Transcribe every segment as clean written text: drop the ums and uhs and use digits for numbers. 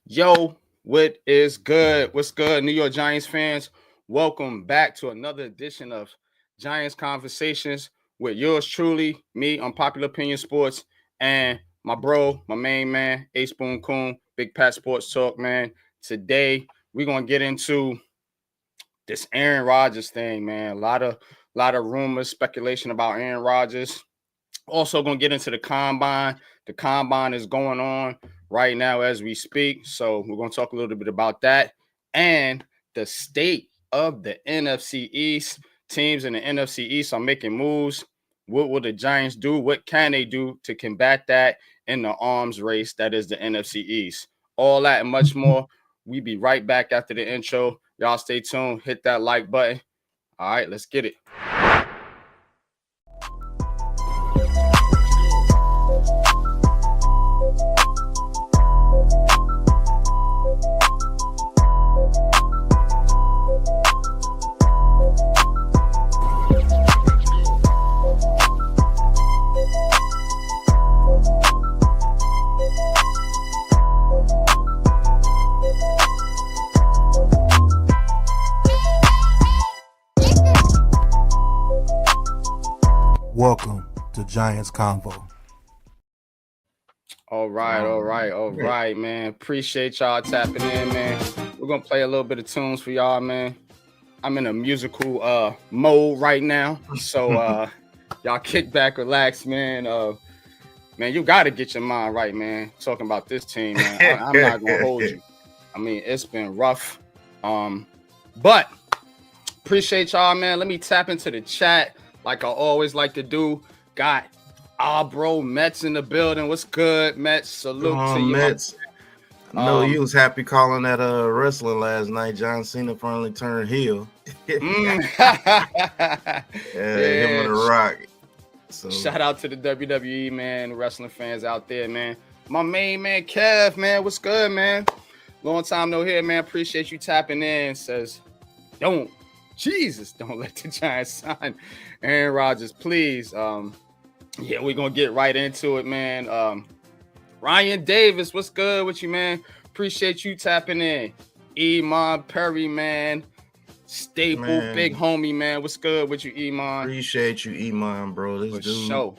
Yo, what is good? What's good, New York Giants fans? Welcome back to another edition of Giants Conversations with yours truly, me, Unpopular Opinion Sports, and my bro, my main man, Ace Boone Coon, Big Pat Sports Talk, man. Today, we're gonna get into this Aaron Rodgers thing, man. A lot of rumors, speculation about Aaron Rodgers. Also gonna get into the combine. The combine is going on right now as we speak. So we're gonna talk a little bit about that and the state of the NFC East. Teams in the NFC East are making moves. What will the Giants do? What can they do to combat that in the arms race that is the NFC East? All that and much more. We be right back after the intro. Y'all stay tuned. Hit that like button. All right, let's get it. Welcome to Giants CONVO. All right, man. Appreciate y'all tapping in, man. We're gonna play a little bit of tunes for y'all, man. I'm in a musical mode right now, so y'all kick back, relax, man. Man, you gotta get your mind right, man. Talking about this team, man. I'm not gonna hold you. I mean, it's been rough, but appreciate y'all, man. Let me tap into the chat like I always like to do. Got bro Mets in the building. What's good, Mets? Salute to you, Mets. I know you was happy calling that wrestling last night. John Cena finally turned heel. Yeah, him on the Rock. So shout out to the WWE, man, wrestling fans out there, man. My main man, Kev, man, what's good, man? Long time no here, man. Appreciate you tapping in. Says, don't let the Giants sign Aaron Rodgers, please. Yeah, we're gonna get right into it, man. Ryan Davis, what's good with you, man? Appreciate you tapping in. Iman Perry, man. Staple, man. Big homie, man. What's good with you, Iman? Appreciate you, Iman, bro. This For dude sure.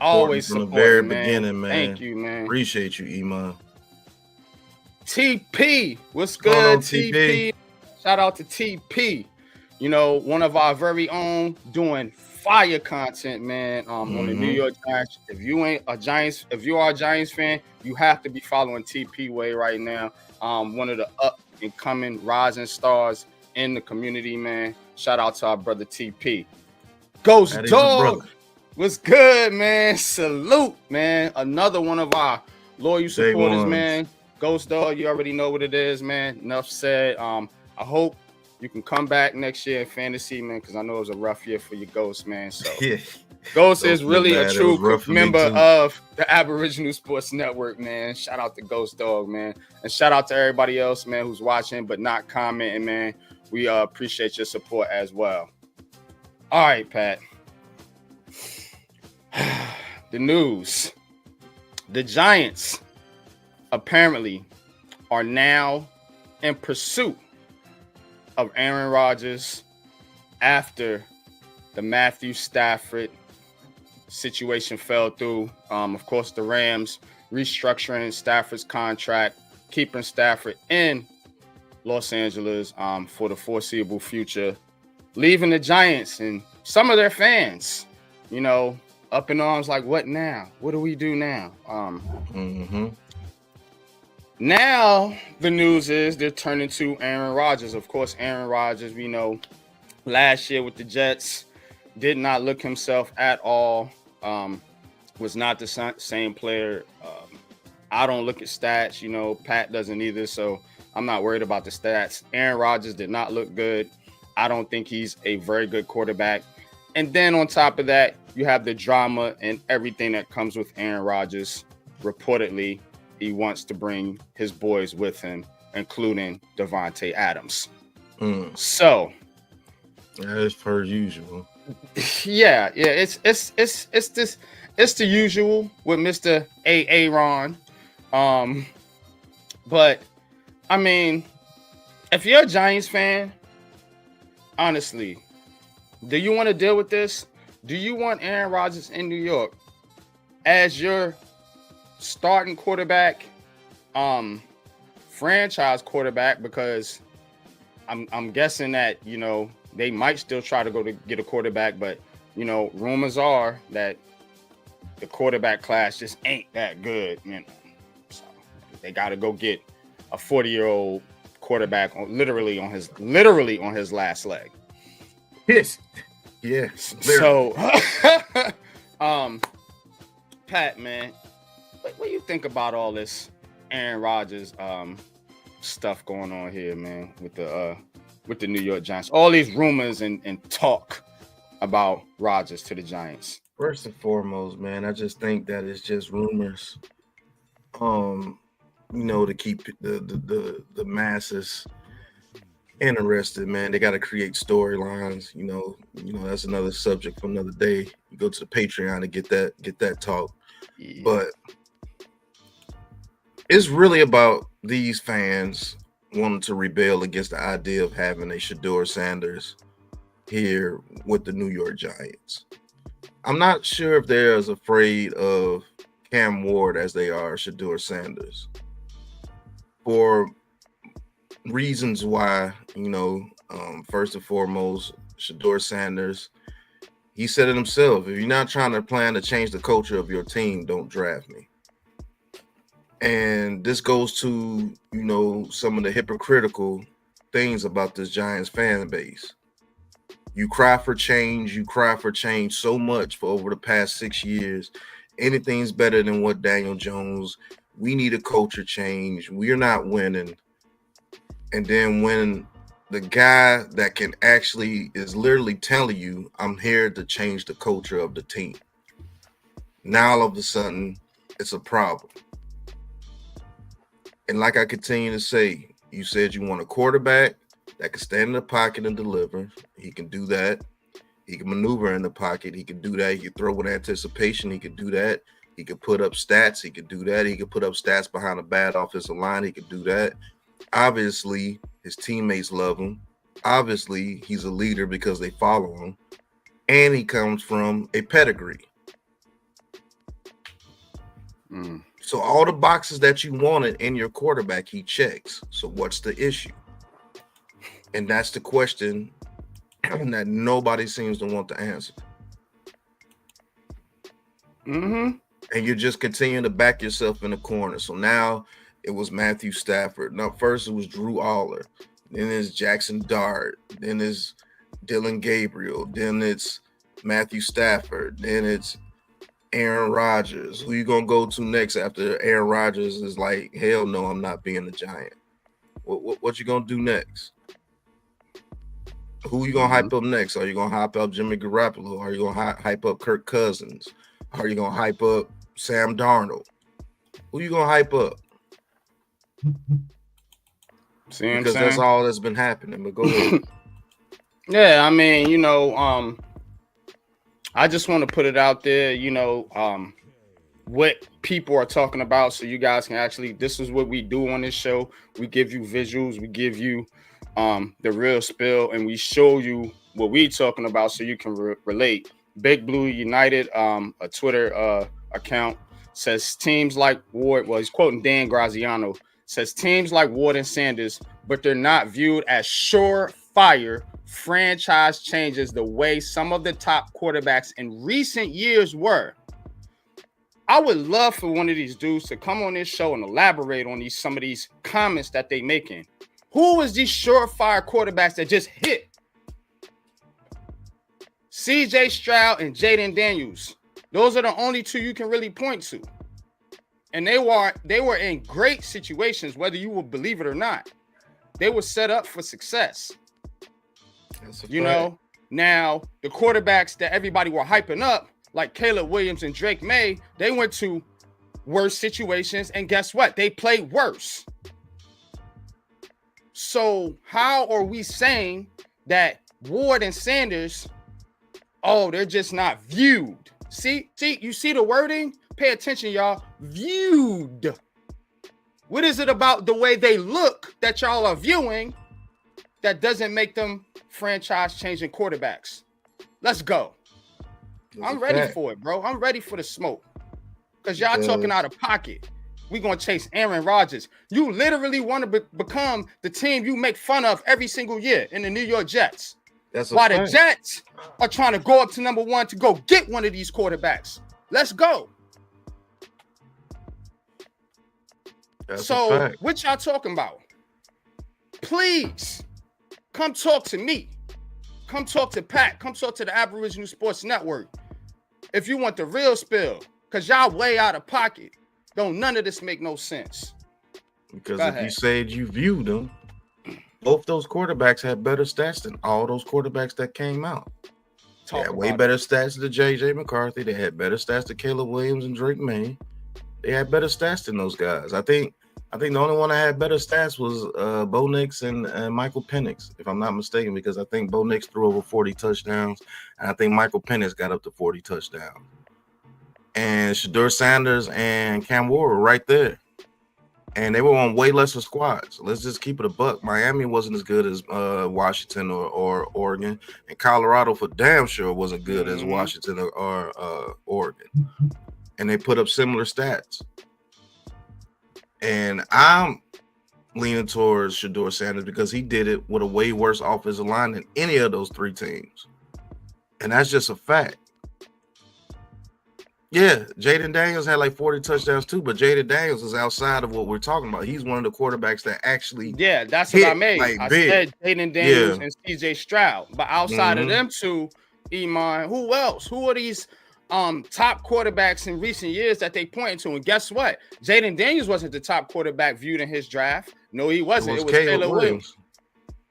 Always from the supporting, very man. beginning, man. Thank you, man. Appreciate you, Iman. TP, what's good, TP? Shout out to TP. You know, one of our very own doing fire content, man. On the New York Giants. If you are a Giants fan, you have to be following TP Way right now. One of the up and coming rising stars in the community, man. Shout out to our brother TP. Ghost Dog, what's good, man? Salute, man. Another one of our loyal supporters, man. Ghost Dog, you already know what it is, man. Enough said. I hope you can come back next year in fantasy, man, because I know it was a rough year for your Ghost, man. So Ghost is really a true member of the Aboriginal Sports Network, man. Shout out to Ghost Dog, man. And shout out to everybody else, man, who's watching but not commenting, man. We appreciate your support as well. All right, Pat. The news. The Giants apparently are now in pursuit of Aaron Rodgers after the Matthew Stafford situation fell through. Of course, the Rams restructuring Stafford's contract, keeping Stafford in Los Angeles for the foreseeable future, leaving the Giants and some of their fans, you know, up in arms like, what now? What do we do now? Now, the news is they're turning to Aaron Rodgers. Of course, Aaron Rodgers, we know, last year with the Jets, did not look himself at all, was not the same player. I don't look at stats, you know, Pat doesn't either, so I'm not worried about the stats. Aaron Rodgers did not look good. I don't think he's a very good quarterback. And then on top of that, you have the drama and everything that comes with Aaron Rodgers. Reportedly, he wants to bring his boys with him, including Devontae Adams. So, as per usual. Yeah, it's the usual with Mr. Aaron. But I mean, if you're a Giants fan, honestly, do you want to deal with this? Do you want Aaron Rodgers in New York as your starting quarterback, franchise quarterback? Because I'm guessing that, you know, they might still try to go to get a quarterback, but, you know, rumors are that the quarterback class just ain't that good, you know. So they got to go get a 40-year-old quarterback literally on his last leg. Yes. Yeah. So, Pat, man, what do you think about all this Aaron Rodgers stuff going on here, man, with the New York Giants? All these rumors and talk about Rodgers to the Giants. First and foremost, man, I just think that it's just rumors. You know, to keep the masses interested, man. They got to create storylines. You know, that's another subject for another day. You go to the Patreon to get that talk. Yeah. But it's really about these fans wanting to rebel against the idea of having a Shedeur Sanders here with the New York Giants. I'm not sure if they're as afraid of Cam Ward as they are Shedeur Sanders, for reasons why, you know, first and foremost, Shedeur Sanders, he said it himself: if you're not trying to plan to change the culture of your team, don't draft me. And this goes to, you know, some of the hypocritical things about this Giants fan base. You cry for change so much for over the past 6 years. Anything's better than what Daniel Jones. We need a culture change. We're not winning. And then when the guy that can actually is literally telling you, I'm here to change the culture of the team, now all of a sudden it's a problem. And like I continue to say, you said you want a quarterback that can stand in the pocket and deliver. He can do that. He can maneuver in the pocket. He can do that. He can throw with anticipation. He can do that. He can put up stats. He can do that. He can put up stats behind a bad offensive line. He can do that. Obviously, his teammates love him. Obviously, he's a leader because they follow him. And he comes from a pedigree. So all the boxes that you wanted in your quarterback, he checks. So what's the issue? And that's the question that nobody seems to want to answer. And you're just continuing to back yourself in the corner. So now it was Matthew Stafford. Now, first it was Drew Aller. Then it's Jackson Dart. Then it's Dylan Gabriel. Then it's Matthew Stafford. Then it's Aaron Rodgers. Who you going to go to next after Aaron Rodgers is like, hell no, I'm not being a Giant? What you going to do next? Who you going to hype up next? Are you going to hype up Jimmy Garoppolo? Are you going to hype up Kirk Cousins? Are you going to hype up Sam Darnold? Who you going to hype up? Because that's all that's been happening. But go ahead. Yeah, I mean, you know, I just want to put it out there, you know, what people are talking about, so you guys can actually, this is what we do on this show. We give you visuals, we give you the real spill, and we show you what we're talking about so you can relate. Big Blue United, a Twitter account, says teams like Ward, well, he's quoting Dan Graziano, says teams like Ward and Sanders, but they're not viewed as surefire franchise changes the way some of the top quarterbacks in recent years were. I would love for one of these dudes to come on this show and elaborate on some of these comments that they making. Who is these surefire quarterbacks that just hit? CJ Stroud and Jaden Daniels. Those are the only two you can really point to. And they were in great situations, whether you will believe it or not. They were set up for success. You know, now the quarterbacks that everybody were hyping up, like Caleb Williams and Drake May, they went to worse situations, and guess what? They played worse. So how are we saying that Ward and Sanders, oh, they're just not viewed? See, you see the wording? Pay attention, y'all. Viewed. What is it about the way they look that y'all are viewing that doesn't make them franchise-changing quarterbacks? Let's go. I'm ready for it, bro. I'm ready for the smoke. Because y'all talking out of pocket. We're going to chase Aaron Rodgers. You literally want to become the team you make fun of every single year in the New York Jets. While the Jets are trying to go up to number one to go get one of these quarterbacks. Let's go. So what y'all talking about? Please come talk to me. Come talk to Pat. Come talk to the Aboriginal Sports Network. If you want the real spill, because y'all way out of pocket. Don't none of this make no sense. Because if you said you viewed them, both those quarterbacks had better stats than all those quarterbacks that came out. They had way better stats than J.J. McCarthy. They had better stats than Caleb Williams and Drake May. They had better stats than those guys. I think the only one that had better stats was Bo Nix and Michael Penix, if I'm not mistaken, because I think Bo Nix threw over 40 touchdowns, and I think Michael Penix got up to 40 touchdowns. And Shedeur Sanders and Cam Ward were right there. And they were on way lesser squads. Let's just keep it a buck. Miami wasn't as good as Washington or Oregon. And Colorado for damn sure wasn't good as Washington or Oregon. And they put up similar stats. And I'm leaning towards Shedeur Sanders because he did it with a way worse offensive line than any of those three teams. And that's just a fact. Yeah, Jaden Daniels had like 40 touchdowns too, but Jaden Daniels is outside of what we're talking about. He's one of the quarterbacks that actually that's what I made. Like I said Jaden Daniels and CJ Stroud. But outside of them two, Iman, who else? Who are these top quarterbacks in recent years that they pointing to? And guess what? Jaden Daniels wasn't the top quarterback viewed in his draft. No, he wasn't. It was Caleb Williams.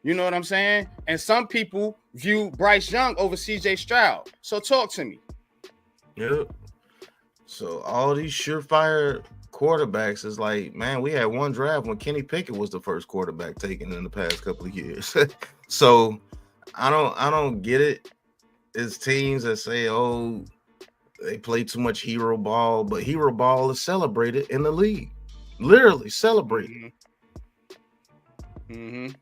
You know what I'm saying? And some people view Bryce Young over CJ Stroud. So talk to me. Yep. So all these surefire quarterbacks is like, man, we had one draft when Kenny Pickett was the first quarterback taken in the past couple of years. So I don't get it. It's teams that say, oh, they play too much hero ball, but hero ball is celebrated in the league. Literally celebrated. And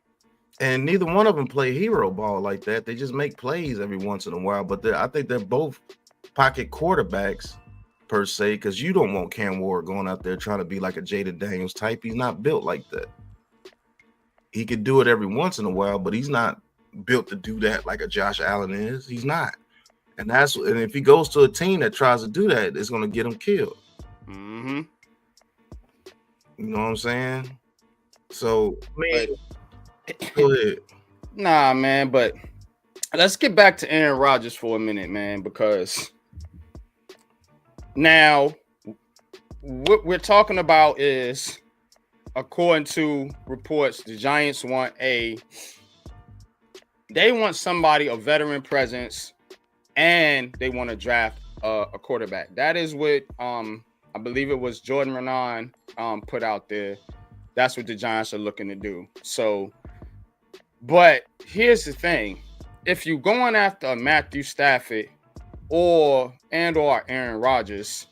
neither one of them play hero ball like that. They just make plays every once in a while. But I think they're both pocket quarterbacks per se, because you don't want Cam Ward going out there trying to be like a Jaden Daniels type. He's not built like that. He could do it every once in a while, but he's not built to do that like a Josh Allen is. He's not. And if he goes to a team that tries to do that, it's going to get him killed. You know what I'm saying? So, go ahead. Nah, man, but let's get back to Aaron Rodgers for a minute, man, because now what we're talking about is, according to reports, the Giants want somebody, a veteran presence, and they want to draft a quarterback. That is what I believe it was Jordan Renan put out there. That's what the Giants are looking to do. So, but here's the thing. If you're going after Matthew Stafford or Aaron Rodgers,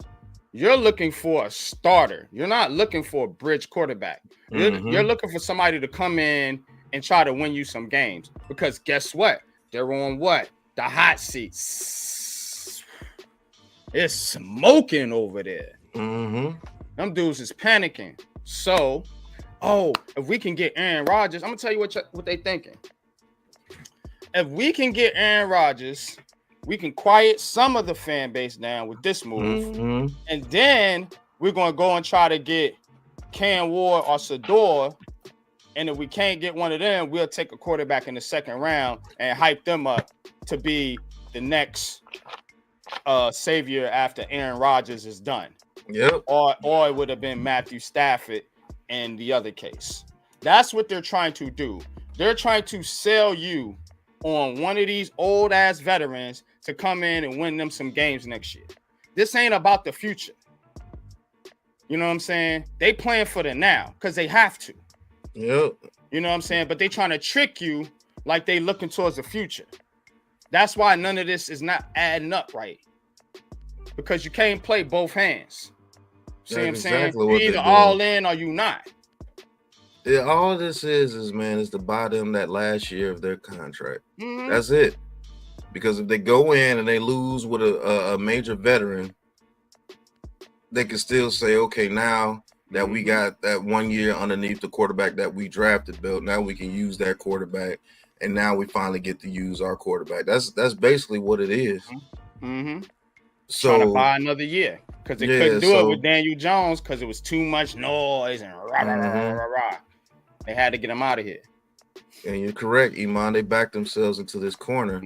you're looking for a starter. You're not looking for a bridge quarterback. You're looking for somebody to come in and try to win you some games. Because guess what? They're on what? The hot seats. It's smoking over there. Them dudes is panicking. So, if we can get Aaron Rodgers, I'm going to tell you what they thinking. If we can get Aaron Rodgers, we can quiet some of the fan base down with this move. And then we're going to go and try to get Cam Ward or Shedeur. And if we can't get one of them, we'll take a quarterback in the second round and hype them up to be the next savior after Aaron Rodgers is done. Yep. Or it would have been Matthew Stafford in the other case. That's what they're trying to do. They're trying to sell you on one of these old ass veterans to come in and win them some games next year. This ain't about the future. You know what I'm saying? They playing for the now because they have to. Yep. You know what I'm saying? But they trying to trick you like they looking towards the future. That's why none of this is not adding up right. Because you can't play both hands. See what I'm exactly saying? what You're either they're all doing. in or you not. Yeah, all this is man, is to buy them that last year of their contract. Mm-hmm. That's it. Because if they go in and they lose with a major veteran, they can still say, okay, now that we got that 1 year underneath the quarterback that we drafted, built, now we can use that quarterback, and now we finally get to use our quarterback. That's basically what it is. Mm-hmm. So trying to buy another year because they couldn't do it with Daniel Jones because it was too much noise and rah, rah, rah, rah, rah. They had to get him out of here. And you're correct, Iman. They backed themselves into this corner.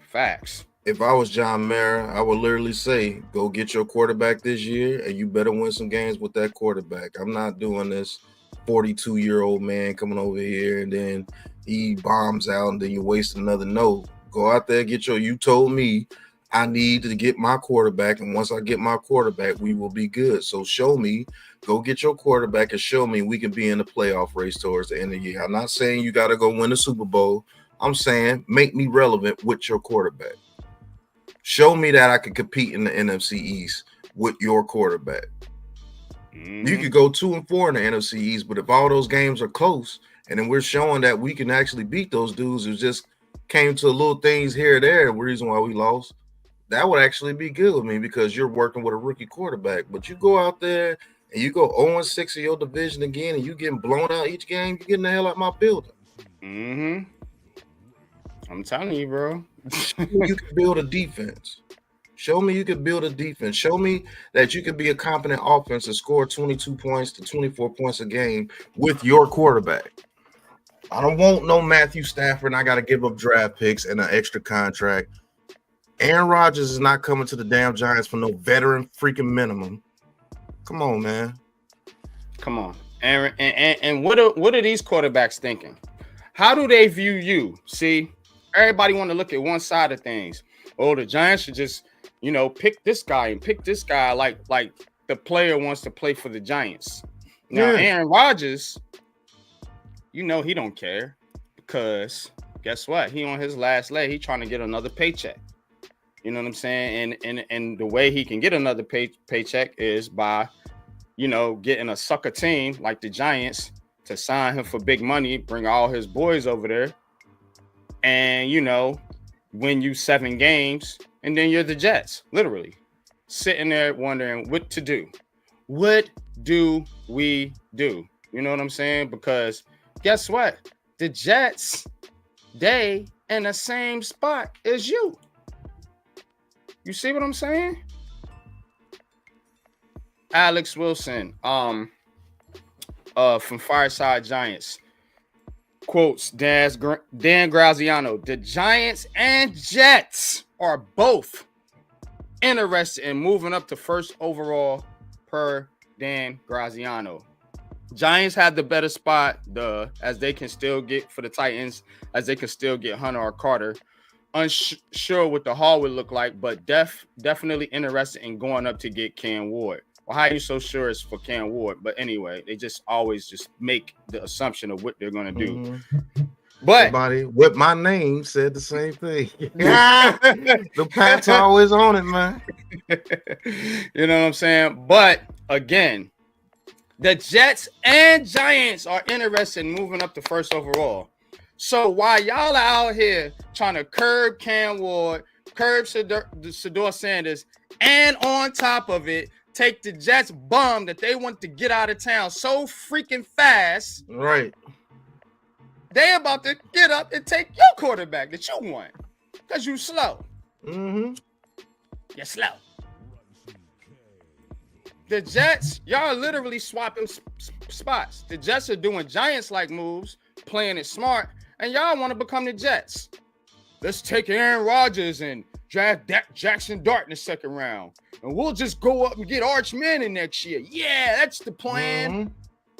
Facts. If I was John Mara, I would literally say, go get your quarterback this year, and you better win some games with that quarterback. I'm not doing this 42-year-old man coming over here, and then he bombs out, and then you waste another. No, go out there, you told me I need to get my quarterback, and once I get my quarterback, we will be good. So show me, go get your quarterback and show me we can be in the playoff race towards the end of the year. I'm not saying you got to go win the Super Bowl. I'm saying make me relevant with your quarterback. Show me that I can compete in the NFC East with your quarterback. You could go 2-4 in the NFC East, but if all those games are close, and then we're showing that we can actually beat those dudes who just came to little things here or there, the reason why we lost, that would actually be good with me because you're working with a rookie quarterback. But you go out there and you go 0-6 in your division again, and you getting blown out each game, you're getting the hell out of my building. I'm telling you, bro. You can build a defense. Show me you can build a defense. Show me that you can be a competent offense and score 22 points to 24 points a game with your quarterback. I don't want no Matthew Stafford, and I got to give up draft picks and an extra contract. Aaron Rodgers is not coming to the damn Giants for no veteran freaking minimum. Come on, man. Come on. Aaron, and what are these quarterbacks thinking? How do they view you? See, everybody want to look at one side of things. Oh, the Giants should just, pick this guy and pick this guy like the player wants to play for the Giants. Now, Aaron Rodgers, he don't care because guess what? He on his last leg. He trying to get another paycheck. You know what I'm saying? And the way he can get another paycheck is by, getting a sucker team like the Giants to sign him for big money, bring all his boys over there, and, win you 7 games, and then you're the Jets, literally, sitting there wondering what to do. What do we do? You know what I'm saying? Because guess what? The Jets, they in the same spot as you. You see what I'm saying? Alex Wilson, from Fireside Giants, quotes Dan Graziano: the Giants and Jets are both interested in moving up to first overall per Dan Graziano. Giants had the better spot, as they can still get for the Titans, as they can still get Hunter or Carter. Unsure what the haul would look like, but definitely interested in going up to get Cam Ward. Well, how are you so sure it's for Cam Ward? But anyway, they just always just make the assumption of what they're going to do. But somebody with my name said the same thing. The Pats always on it, man. You know what I'm saying? But again, the Jets and Giants are interested in moving up to first overall. So while y'all are out here trying to curb Cam Ward, curb Shedeur Sanders, and on top of it, take the Jets bum that they want to get out of town so freaking fast. Right. They about to get up and take your quarterback that you want because you slow. You're slow. The Jets, y'all are literally swapping spots. The Jets are doing Giants-like moves, playing it smart, and y'all want to become the Jets. Let's take Aaron Rodgers and draft Jackson Dart in the second round. And we'll just go up and get Arch Manning next year. Yeah, that's the plan.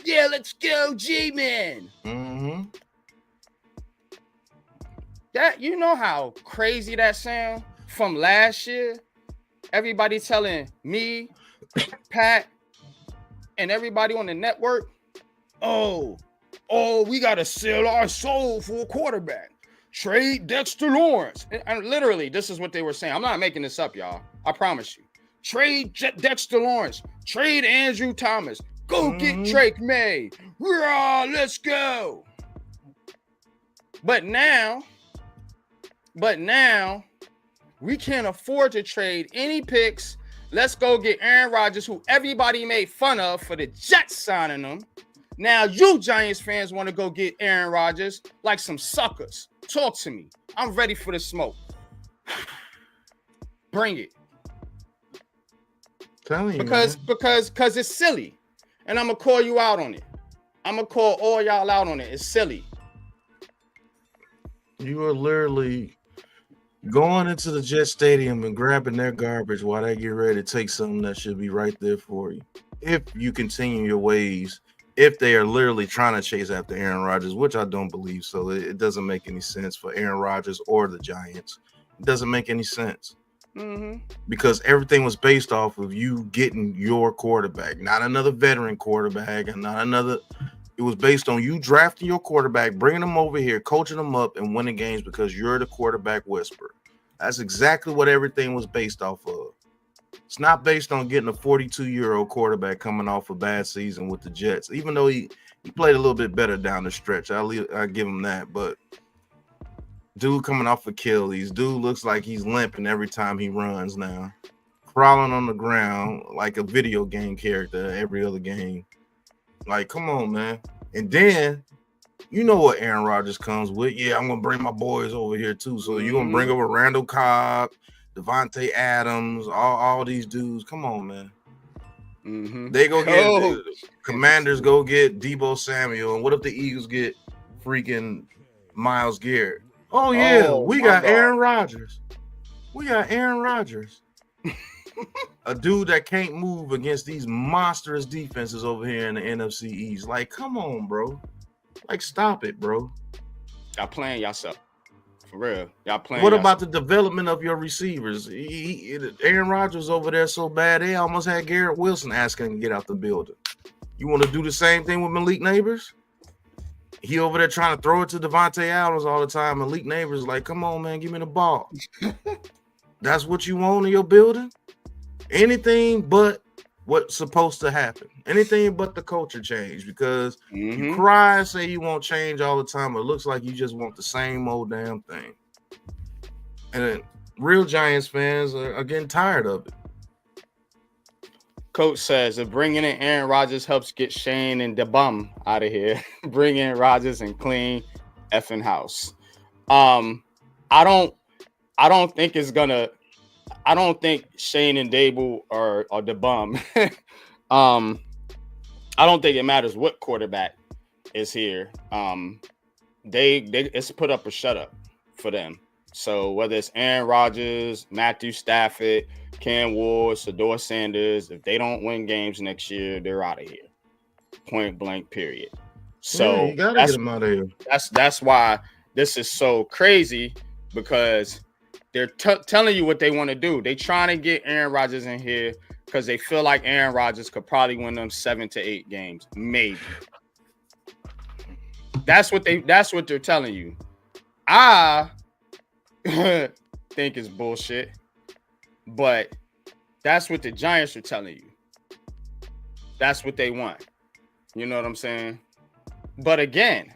Yeah, let's go, G-Man. That, you know how crazy that sound from last year? Everybody telling me, Pat, and everybody on the network, oh, we got to sell our soul for a quarterback. Trade Dexter Lawrence. And literally, this is what they were saying. I'm not making this up, y'all. I promise you. Trade Dexter Lawrence. Trade Andrew Thomas. Go get Drake May. Rah, let's go. But now, we can't afford to trade any picks. Let's go get Aaron Rodgers, who everybody made fun of for the Jets signing him. Now you Giants fans want to go get Aaron Rodgers like some suckers. Talk to me. I'm ready for the smoke. Bring it. Telling you, because it's silly. And I'm gonna call you out on it. I'm gonna call all y'all out on it. It's silly. You are literally going into the Jet Stadium and grabbing their garbage while they get ready to take something that should be right there for you. If you continue your ways, if they are literally trying to chase after Aaron Rodgers, which I don't believe so, it doesn't make any sense for Aaron Rodgers or the Giants. It doesn't make any sense. Because everything was based off of you getting your quarterback, not another veteran quarterback, and not another. It was based on you drafting your quarterback, bringing them over here, coaching them up, and winning games because you're the quarterback whisperer. That's exactly what everything was based off of. It's not based on getting a 42-year-old quarterback coming off a bad season with the Jets, even though he played a little bit better down the stretch. I'll give him that, but dude coming off Achilles, dude looks like he's limping every time he runs now, crawling on the ground like a video game character every other game. Like, come on, man. And then, you know what Aaron Rodgers comes with. Yeah, I'm going to bring my boys over here, too. So you're going to bring over Randall Cobb, Devontae Adams, all these dudes. Come on, man. They go get the Commanders go get Deebo Samuel. And what if the Eagles get freaking Myles Garrett? Oh, yeah, we got Aaron Rodgers. We got Aaron Rodgers. A dude that can't move against these monstrous defenses over here in the NFC East. Like, come on, bro. Like, stop it, bro. Y'all playing yourself. For real. Y'all playing What about the development of your receivers? Aaron Rodgers over there so bad, they almost had Garrett Wilson asking him to get out the building. You want to do the same thing with Malik Neighbors? He over there trying to throw it to Devontae Adams all the time. Malik Neighbors is like, come on, man, give me the ball. That's what you want in your building? Anything but what's supposed to happen. Anything but the culture change, because you cry and say you won't change all the time. It looks like you just want the same old damn thing. And then real Giants fans are getting tired of it. Coach says if bringing in Aaron Rodgers helps get Shane and the bum out of here, bring in Rodgers and clean effing house. I don't think it's gonna. I don't think Shane and Dable are the bum. I don't think it matters what quarterback is here. It's put up or shut up for them. So whether it's Aaron Rodgers, Matthew Stafford, Cam Ward, Shedeur Sanders, if they don't win games next year, they're out of here. Point blank, period. So you gotta get them out of here. That's why this is so crazy, because they're telling you what they want to do. They trying to get Aaron Rodgers in here because they feel like Aaron Rodgers could probably win them 7 to 8 games, maybe. That's what they're telling you. I think it's bullshit, but that's what the Giants are telling you. That's what they want. You know what I'm saying? But again,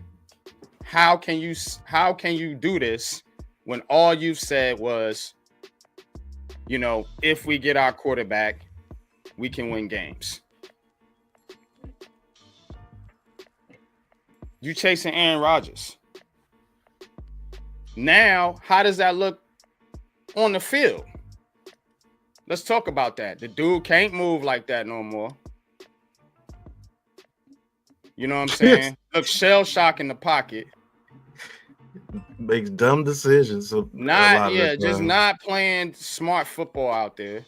how can you do this when all you've said was, you know, if we get our quarterback, we can win games? You chasing Aaron Rodgers. Now, how does that look on the field? Let's talk about that. The dude can't move like that no more. You know what I'm saying? Look, shell shock in the pocket. Makes dumb decisions. So just not playing smart football out there.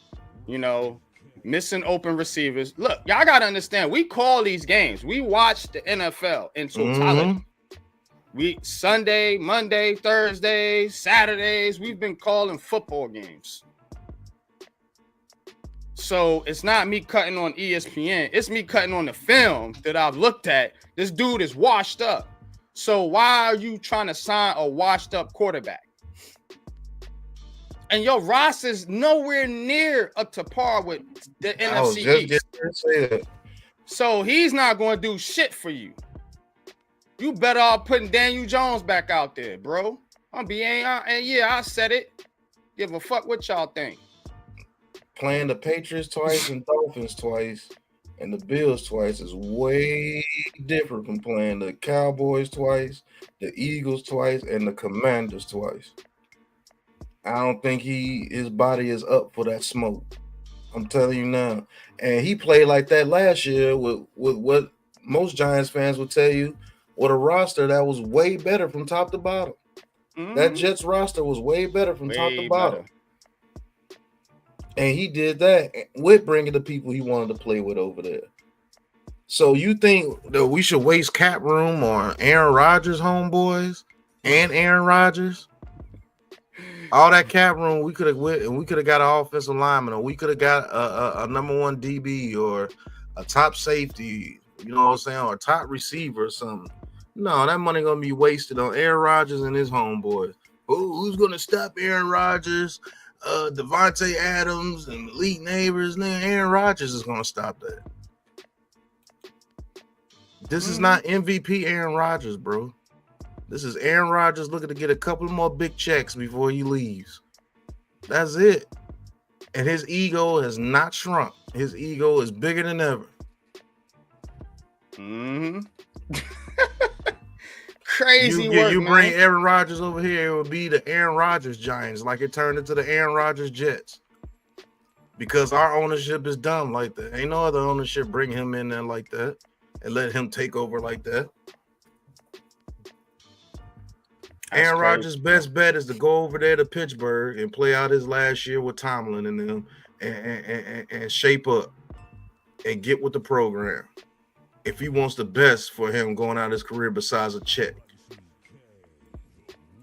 You know, missing open receivers. Look, y'all got to understand, we call these games. We watch the NFL in totality. We Sunday, Monday, Thursday, Saturdays, we've been calling football games. So it's not me cutting on ESPN. It's me cutting on the film that I've looked at. This dude is washed up. So why are you trying to sign a washed up quarterback? And your roster's nowhere near up to par with the NFC East. Say that. So he's not going to do shit for you. You better off putting Daniel Jones back out there, bro. And yeah, I said it. Give a fuck what y'all think. Playing the Patriots twice and Dolphins twice and the Bills twice is way different from playing the Cowboys twice, the Eagles twice, and the Commanders twice. I don't think his body is up for that smoke. I'm telling you now. And he played like that last year with what most Giants fans would tell you, with a roster that was way better from top to bottom. Mm-hmm. That Jets roster was way better from top to bottom. And he did that with bringing the people he wanted to play with over there. So you think that we should waste cap room on Aaron Rodgers, homeboys, and Aaron Rodgers? All that cap room we could have went, and we could have got an offensive lineman, or we could have got a number one DB, or a top safety, you know what I'm saying, or a top receiver or something. No, that money gonna be wasted on Aaron Rodgers and his homeboys. Who's gonna stop Aaron Rodgers? Devontae Adams and Malik Neighbors. Man, Aaron Rodgers is gonna stop that. This is not MVP Aaron Rodgers, bro. This is Aaron Rodgers looking to get a couple more big checks before he leaves. That's it. And his ego has not shrunk. His ego is bigger than ever. Mm-hmm. Crazy work, you man. Bring Aaron Rodgers over here, it would be the Aaron Rodgers Giants, like it turned into the Aaron Rodgers Jets. Because our ownership is dumb like that. Ain't no other ownership bring him in there like that and let him take over like that. Aaron Rodgers' best bet is to go over there to Pittsburgh and play out his last year with Tomlin and them and shape up and get with the program. If he wants the best for him going out his career besides a check.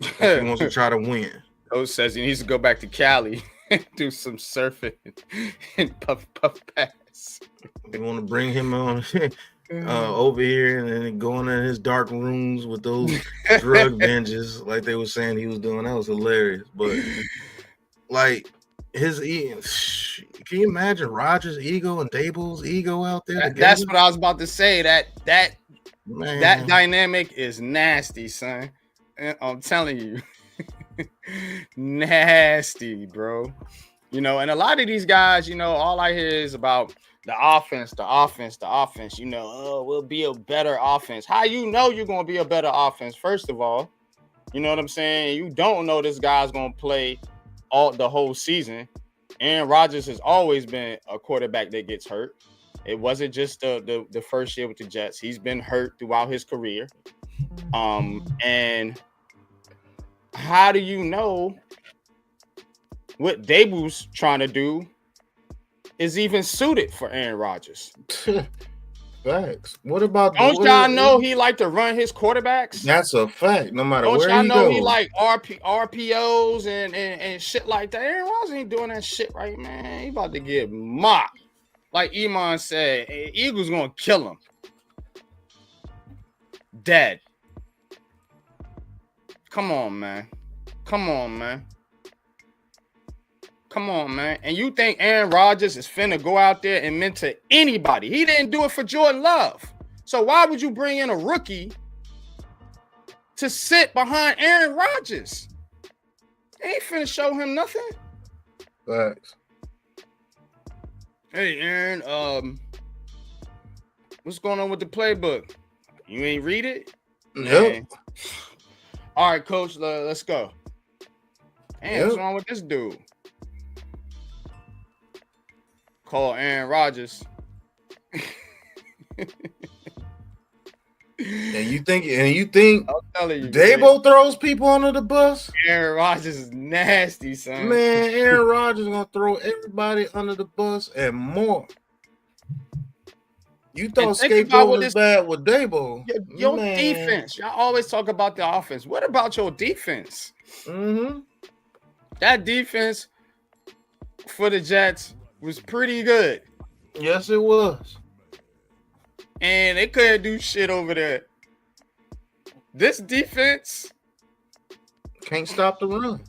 If he wants to try to win. Coach says he needs to go back to Cali and do some surfing and puff pass. They want to bring him on over here and then going in his dark rooms with those drug binges like they were saying he was doing. That was hilarious. But like his can you imagine Rodgers' ego and Daboll's ego out there? That's what I was about to say. That dynamic is nasty, son. I'm telling you. Nasty, bro. You know, and a lot of these guys, you know, all I hear is about the offense. You know, oh, we'll be a better offense. How you know you're going to be a better offense? First of all, you know what I'm saying? You don't know this guy's going to play the whole season. Aaron Rodgers has always been a quarterback that gets hurt. It wasn't just the first year with the Jets. He's been hurt throughout his career. And how do you know what Daboll's trying to do is even suited for Aaron Rodgers? Facts. What about? Don't y'all know he like to run his quarterbacks? That's a fact. No matter where he goes. Don't y'all know he like RPOs and shit like that? Aaron Rodgers ain't doing that shit right, man. He about to get mocked. Like Iman said, Eagles gonna kill him. Dead. Come on, man. And you think Aaron Rodgers is finna go out there and mentor anybody? He didn't do it for Jordan Love. So why would you bring in a rookie to sit behind Aaron Rodgers? They ain't finna show him nothing. Facts. Hey, Aaron, what's going on with the playbook? You ain't read it? Nope. All right, coach, let's go. Damn, what's wrong with this dude? Call Aaron Rodgers. And you think I'm telling you, Daboll throws people under the bus? Aaron Rodgers is nasty, son. Man, Aaron Rodgers gonna throw everybody under the bus and more. You thought scapegoat was bad with Daboll. Your defense. Y'all always talk about the offense. What about your defense? Mm-hmm. That defense for the Jets was pretty good. Yes, it was. And they couldn't do shit over there. This defense can't stop the run.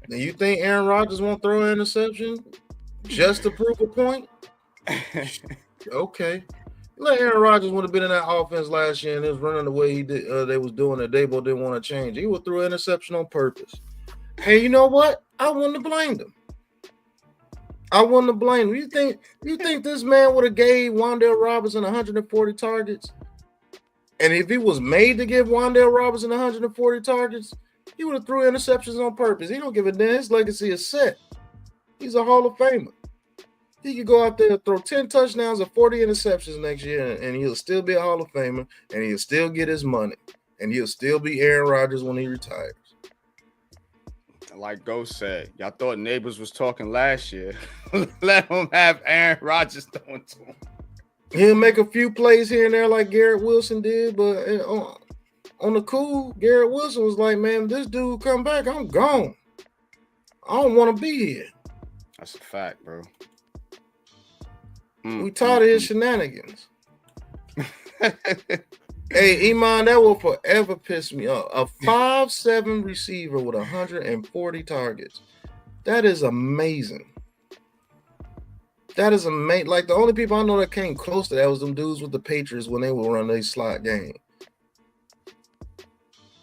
Now you think Aaron Rodgers won't throw an interception just to prove a point? Okay. Like Aaron Rodgers would have been in that offense last year and it was running the way he did. They was doing it. Dabo didn't want to change. He would throw an interception on purpose. And you know what? I wouldn't have blamed him. I wouldn't have blamed him. You think this man would have gave Wan'Dale Robinson 140 targets? And if he was made to give Wan'Dale Robinson 140 targets, he would have threw interceptions on purpose. He don't give a damn. His legacy is set. He's a Hall of Famer. He could go out there and throw 10 touchdowns or 40 interceptions next year, and he'll still be a Hall of Famer, and he'll still get his money, and he'll still be Aaron Rodgers when he retires. Like Ghost said, y'all thought neighbors was talking last year. Let him have Aaron Rodgers throwing to him. He'll make a few plays here and there like Garrett Wilson did, but on the cool, Garrett Wilson was like, man, this dude come back, I'm gone. I don't want to be here. That's a fact, bro. We tired of his shenanigans. Hey, Iman, that will forever piss me off. A 5'7" receiver with 140 targets. That is amazing. That is amazing. Like, the only people I know that came close to that was them dudes with the Patriots when they were running their slot game.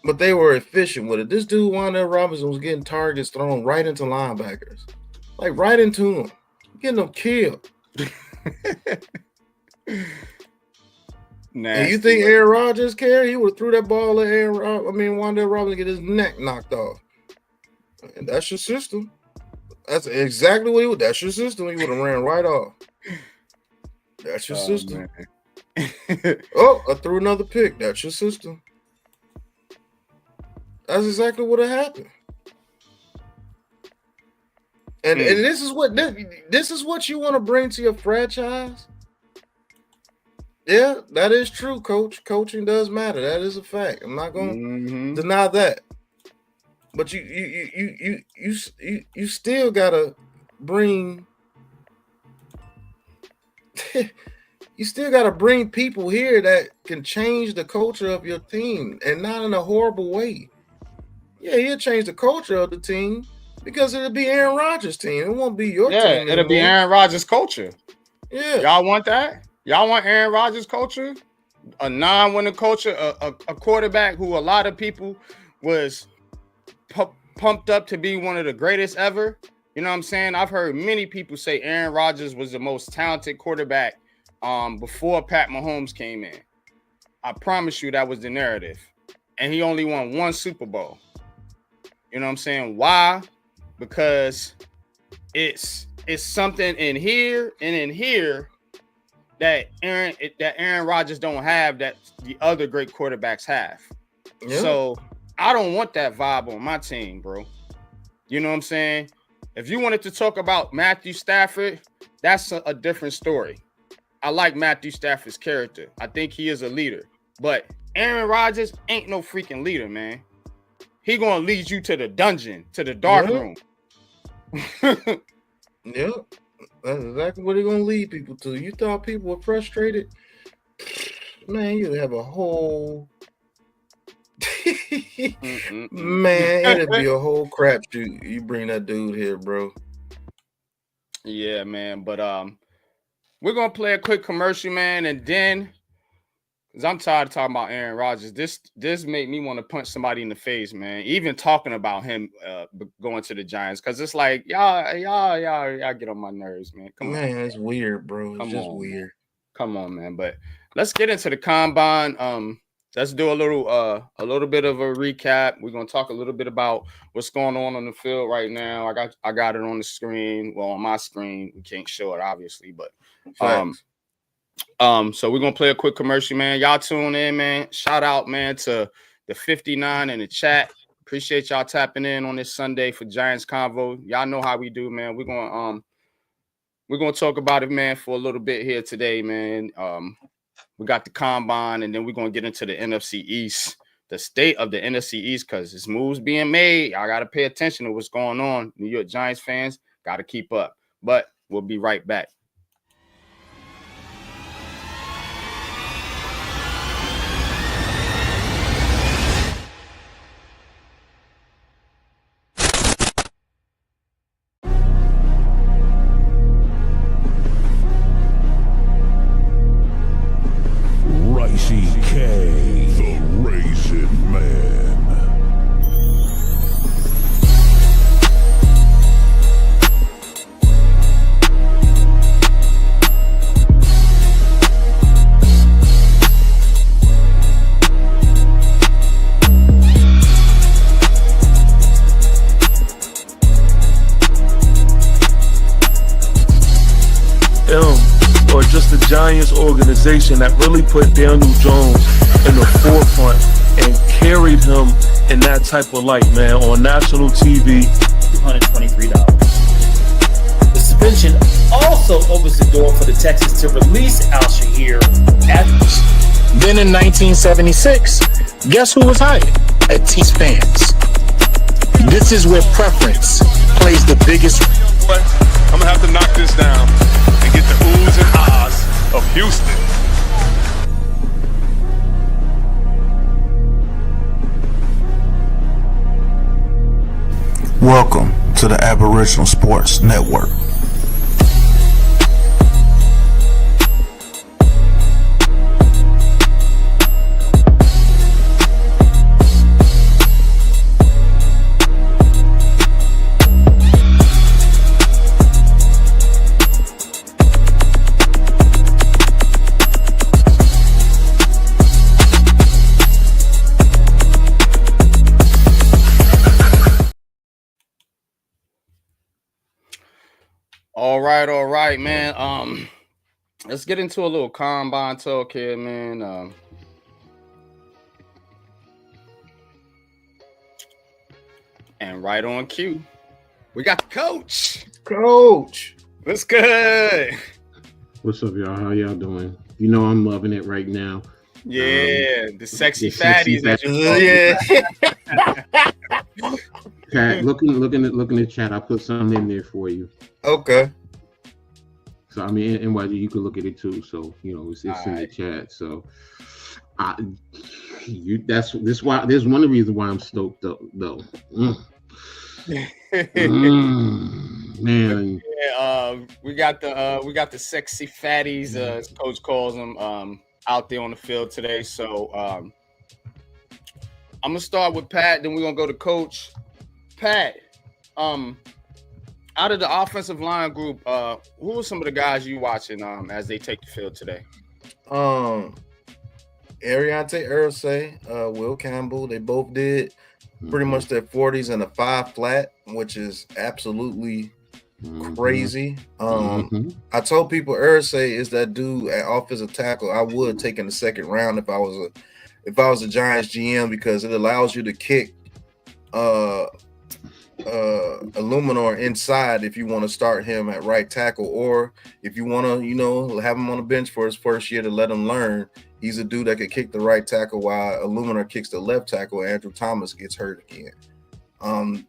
But they were efficient with it. This dude, Wan'Dale Robinson, was getting targets thrown right into linebackers. Like, right into them. Getting them killed. And you think Aaron Rodgers cared? He would have threw that ball at Wan'Dale Robinson get his neck knocked off. And that's your system. That's exactly what he would. That's your system. He would have ran right off. That's your system. Oh, I threw another pick. That's your system. That's exactly what happened. And this is what you want to bring to your franchise. Yeah, that is true, Coach. Coaching does matter. That is a fact. I'm not going to deny that. But you still gotta bring. You still gotta bring people here that can change the culture of your team, and not in a horrible way. Yeah, he'll change the culture of the team because it'll be Aaron Rodgers' team. It won't be your team. Yeah, it'll be Aaron Rodgers' culture. Yeah, y'all want that? Y'all want Aaron Rodgers' culture? A non-winning culture, a quarterback who a lot of people was pumped up to be one of the greatest ever. You know what I'm saying? I've heard many people say Aaron Rodgers was the most talented quarterback before Pat Mahomes came in. I promise you that was the narrative. And he only won one Super Bowl. You know what I'm saying? Why? Because it's something in here and in here that Aaron Rodgers don't have that the other great quarterbacks have. Yeah. So I don't want that vibe on my team, bro. You know what I'm saying? If you wanted to talk about Matthew Stafford, that's a different story. I like Matthew Stafford's character. I think he is a leader. But Aaron Rodgers ain't no freaking leader, man. He gonna lead you to the dungeon, to the dark room. Yeah. That's exactly what he's gonna lead people to. You thought people were frustrated? Man, you have a whole man, it'd be a whole crapshoot. You bring that dude here, bro. Yeah, man. But we're gonna play a quick commercial, man, and then because I'm tired of talking about Aaron Rodgers. This made me want to punch somebody in the face, man. Even talking about him going to the Giants, because it's like y'all get on my nerves, man. Come on, man, it's weird, bro. It's just weird. Come on, man. But let's get into the combine. Let's do a little bit of a recap. We're gonna talk a little bit about what's going on the field right now. I got it on the screen. Well, on my screen, we can't show it obviously, but so we're gonna play a quick commercial, man. Y'all tune in, man. Shout out, man, to the 59 in the chat. Appreciate y'all tapping in on this Sunday for Giants Convo. Y'all know how we do, man. We're gonna talk about it, man, for a little bit here today, man. We got the combine, and then we're gonna get into the NFC East, the state of the NFC East, because this move's being made. Y'all gotta pay attention to what's going on. New York Giants fans gotta keep up. But we'll be right back. CK, the Raisin Man. Or just the Giants organization that really put Daniel Jones in the forefront and carried him in that type of light, man, on national TV. $223. The suspension also opens the door for the Texans to release Al-Shahir. Then in 1976, guess who was hired? Atis fans. This is where preference plays the biggest. But I'm gonna have to knock this down and get the oohs and ahs of Houston. Welcome to the Aboriginal Sports Network. All right, man. Let's get into a little combine talk here, man. And right on cue, we got the coach. Coach, what's good? What's up, y'all? How y'all doing? You know I'm loving it right now. Yeah, the sexy the fatties. sexy yeah. Pat, looking at chat. I put something in there for you. Okay. So I mean, NYG, you can look at it too. So you know, it's in the chat. So, there's one of the reasons why I'm stoked up though. Man. Yeah, we got the sexy fatties, as coach calls them, out there on the field today. So I'm gonna start with Pat, then we're gonna go to Coach. Pat, out of the offensive line group, who are some of the guys you watching as they take the field today? Ariante Irsay, Will Campbell, they both did pretty much their 40s and a 5 flat, which is absolutely crazy. I told people Irsay is that dude at offensive tackle I would take in the second round if I was a Giants GM, because it allows you to kick Illuminor inside if you want to start him at right tackle, or if you want to, have him on the bench for his first year to let him learn. He's a dude that could kick the right tackle while Illuminor kicks the left tackle. Andrew Thomas gets hurt again. And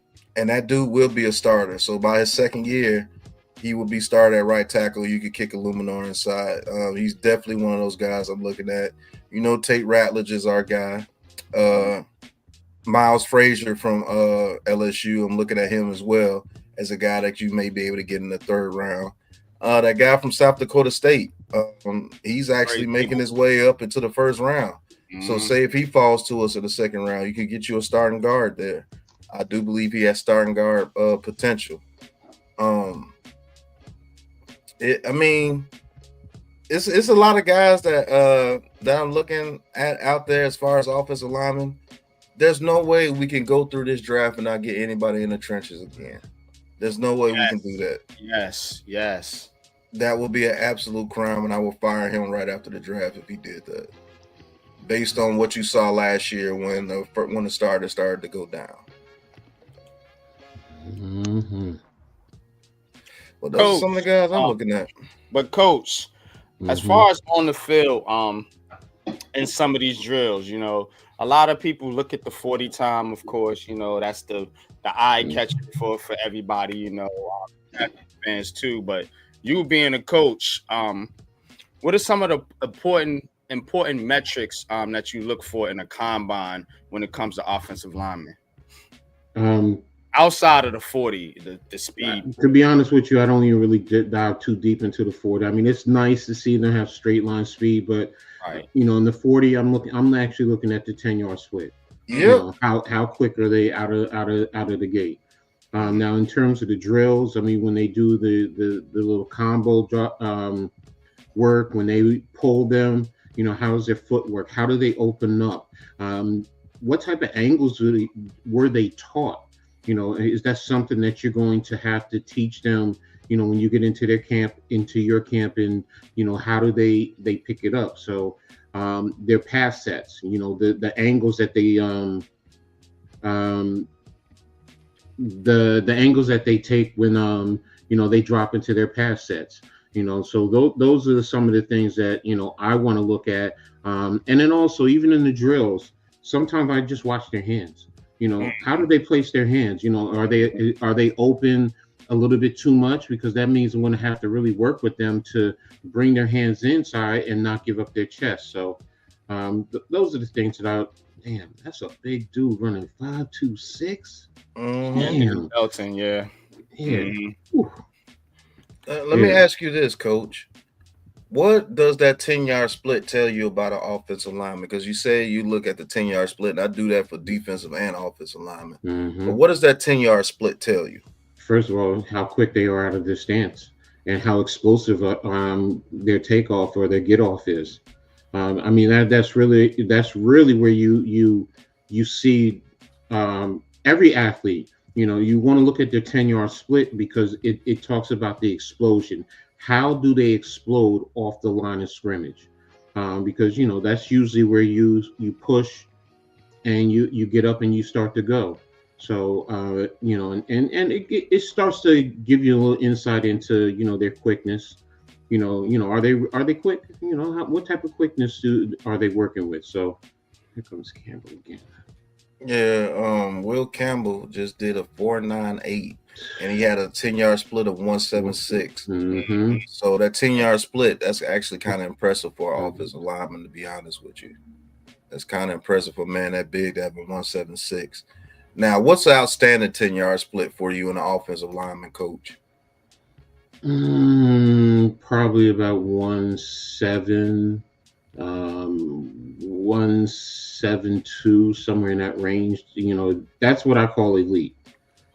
that dude will be a starter. So by his second year, he will be started at right tackle. You could kick Illuminor inside. He's definitely one of those guys I'm looking at. Tate Ratledge is our guy. Miles Frazier from LSU, I'm looking at him as well as a guy that you may be able to get in the third round. That guy from South Dakota State, he's actually making his way up into the first round. So say if he falls to us in the second round, you could get you a starting guard there. I do believe he has starting guard potential. It's a lot of guys that I'm looking at out there as far as offensive linemen. There's no way we can go through this draft and not get anybody in the trenches again. There's no way we can do that. Yes. That would be an absolute crime, and I will fire him right after the draft if he did that. Based on what you saw last year when the starter started to go down. Well, those are some of the guys I'm looking at. But Coach, as far as on the field, in some of these drills, a lot of people look at the 40 time, of course, that's the eye catcher for everybody, fans too. But you being a coach, what are some of the important metrics that you look for in a combine when it comes to offensive linemen? outside of the 40, the speed. To be honest with you, I don't even really dive too deep into the 40. I mean, it's nice to see them have straight line speed, but in the 40, I'm actually looking at the 10-yard split. Yeah. How quick are they out of the gate? Now, in terms of the drills, I mean, when they do the little combo drop work, when they pull them, how's their footwork? How do they open up? What type of angles were they taught? Is that something that you're going to have to teach them? When you get into your camp, and how do they pick it up? So their pass sets, the angles that they the angles that they take when they drop into their pass sets. So those are some of the things that I want to look at. And then also, even in the drills, sometimes I just watch their hands. How do they place their hands? Are they open a little bit too much? Because that means I'm going to have to really work with them to bring their hands inside and not give up their chest. So those are the things that damn, that's a big dude running 5.26. Damn. Elton, yeah. Mm-hmm. Let me ask you this, Coach. What does that 10-yard split tell you about an offensive lineman? Because you say you look at the 10-yard split, and I do that for defensive and offensive linemen. Mm-hmm. But what does that 10-yard split tell you? First of all, how quick they are out of their stance and how explosive their takeoff or their get off is. I mean, that's really where you see every athlete. You want to look at their 10-yard split because it talks about the explosion. How do they explode off the line of scrimmage? Because that's usually where you push and you get up and you start to go. So and it starts to give you a little insight into their quickness. Are they quick? What type of quickness are they working with? So here comes Campbell again. Yeah, Will Campbell just did a 4.98, and he had a 10-yard split of 1.76. Mm-hmm. So that 10-yard split, that's actually kind of impressive for an offensive lineman, to be honest with you. That's kind of impressive for a man that big to have a 1.76. Now, what's the outstanding 10-yard split for you in an offensive lineman, Coach? Probably about 1.7. 1.72, somewhere in that range. That's what I call elite.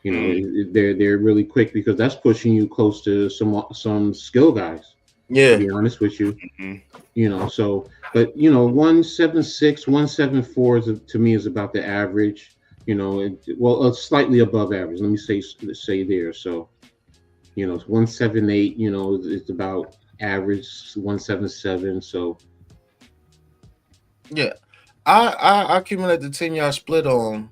They're really quick because that's pushing you close to some skill guys. Yeah, to be honest with you. Mm-hmm. So but 1.76, 1.74 to me is about the average. Slightly above average. Let me say there. So it's 1.78. It's about average. 1.77. So. Yeah, I accumulate the 10-yard split on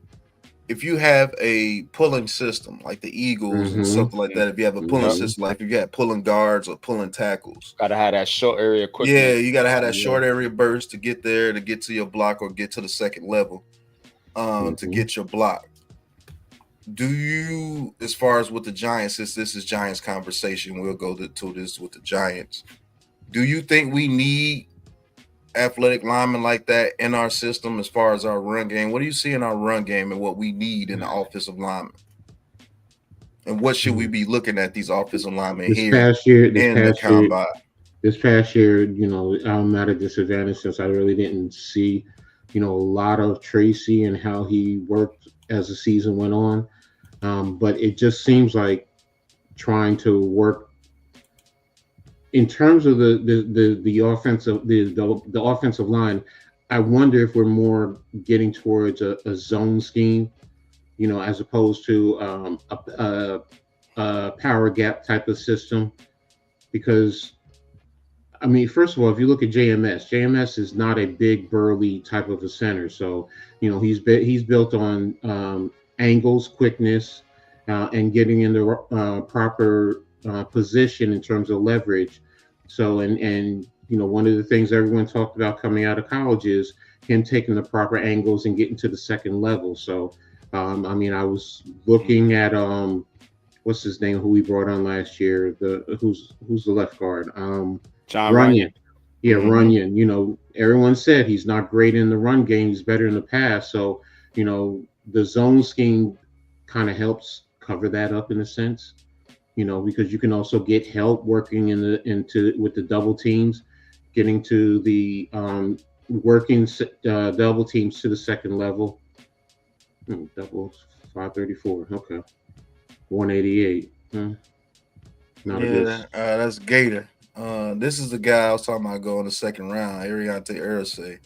if you have a pulling system like the Eagles and something like that. If you have a pulling system, like if you got pulling guards or pulling tackles, gotta have that short area quickness. Yeah, you gotta have that short area burst to get there, to get to your block or get to the second level, to get your block. Do you, as far as with the Giants, since this is Giants conversation, we'll go to this with the Giants. Do you think we need athletic linemen like that in our system as far as our run game? What do you see in our run game and what we need in the offensive lineman? And what should we be looking at these offensive linemen this past year? This past year, I'm at a disadvantage since I really didn't see, a lot of Tracy and how he worked as the season went on. But it just seems like trying to work in terms of the offensive the offensive line. I wonder if we're more getting towards a zone scheme, as opposed to a power gap type of system. Because I mean, first of all, if you look at JMS is not a big burly type of a center. So he's built on angles, quickness, and getting in the proper position in terms of leverage. So and one of the things everyone talked about coming out of college is him taking the proper angles and getting to the second level. So I mean, I was looking at what's his name, who we brought on last year, who's the left guard, John Runyon. Yeah, Runyon. Everyone said he's not great in the run game, he's better in the pass. So the zone scheme kind of helps cover that up in a sense, because you can also get help working with the double teams, getting to the working double teams to the second level. Doubles 534. Okay, 188. That's Gator. This is the guy I was talking about going the second round. Ariante Arce.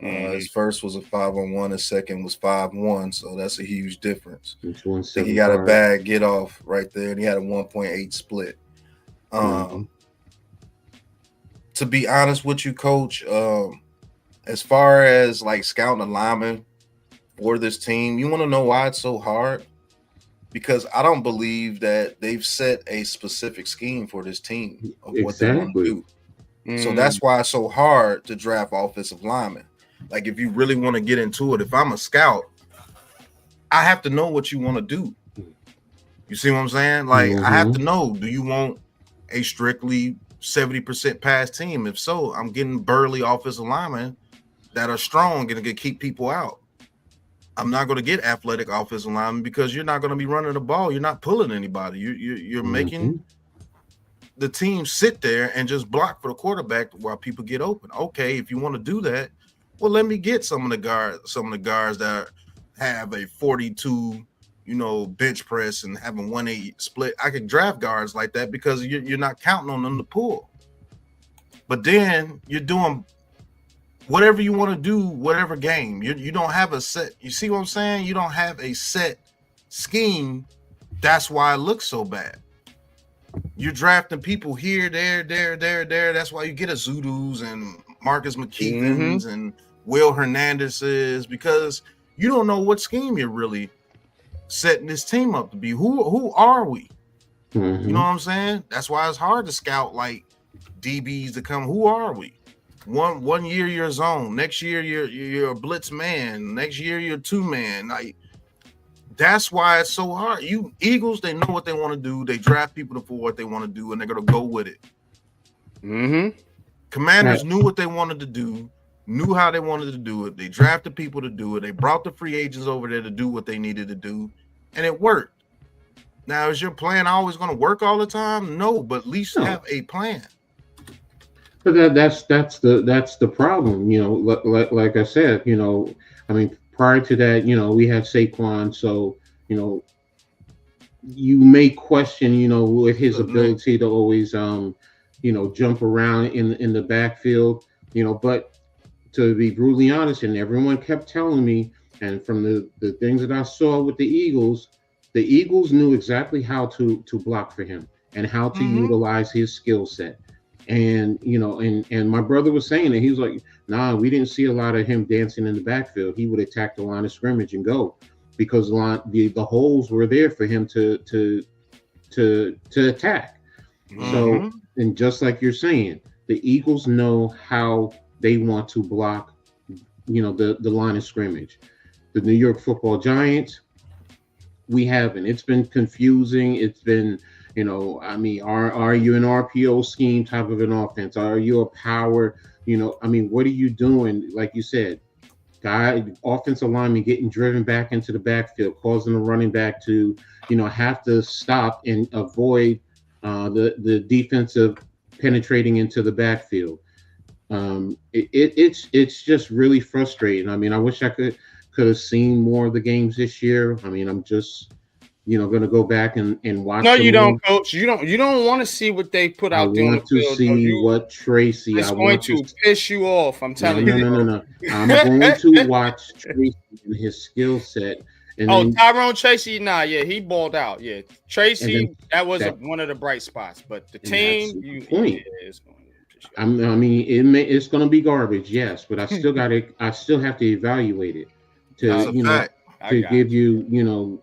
His first was a 5-on-1, his second was 5-1, so that's a huge difference. I think he got a bad get off right there, and he had a 1.8 split. To be honest with you, Coach, as far as like scouting a lineman for this team, you want to know why it's so hard? Because I don't believe that they've set a specific scheme for this team of what they want to do. So that's why it's so hard to draft offensive linemen. Like, if you really want to get into it, if I'm a scout, I have to know what you want to do. You see what I'm saying? Like, I have to know, do you want a strictly 70% pass team? If so, I'm getting burly offensive linemen that are strong and can keep people out. I'm not going to get athletic offensive linemen because you're not going to be running the ball. You're not pulling anybody. You're making the team sit there and just block for the quarterback while people get open. Okay, if you want to do that, well, let me get some of the guards that have a 42, bench press and have a 1-8 split. I could draft guards like that because you're not counting on them to pull. But then you're doing whatever you want to do, whatever game. You don't have a set. You see what I'm saying? You don't have a set scheme. That's why it looks so bad. You're drafting people here, there. That's why you get a Zudus and Marcus McKeevens and Will Hernandez's, because you don't know what scheme you're really setting this team up to be. Who are we? You know what I'm saying? That's why it's hard to scout like DBs to come. Who are we? One year you're zone, next year you're a blitz man, next year you're 2-man. Like, that's why it's so hard. You Eagles, they know what they want to do. They draft people for what they want to do, and they're gonna go with it. Commanders knew what they wanted to do, knew how they wanted to do it. They drafted people to do it. They brought the free agents over there to do what they needed to do, and it worked. Now, is your plan always going to work all the time? No, but at least have a plan. But that's the problem. Like I said, prior to that, we had Saquon, so you may question, with his ability to always jump around in the backfield, but to be brutally honest, and everyone kept telling me, and from the things that I saw with the Eagles knew exactly how to block for him and how to utilize his skill set. And and my brother was saying that he was like, nah, we didn't see a lot of him dancing in the backfield. He would attack the line of scrimmage and go, because the holes were there for him to attack. So, and just like you're saying, the Eagles know how they want to block, the line of scrimmage. The New York Football Giants, we haven't. It's been confusing. It's been, are you an RPO scheme type of an offense? Are you a power? What are you doing? Like you said, offensive lineman getting driven back into the backfield, causing the running back to, have to stop and avoid the defensive penetrating into the backfield. It's just really frustrating. I wish I could have seen more of the games this year. I'm just going to go back and watch. No, you don't, Coach. You don't want to see what they put out there on the field. I want to see what Tracy. It's going to piss you off. I'm telling you. No. I'm going to watch Tracy and his skill set. And Tyrone Tracy, he balled out. Yeah, Tracy, that was one of the bright spots. But the team, it's going to be garbage, yes. But I still have to evaluate it to give you,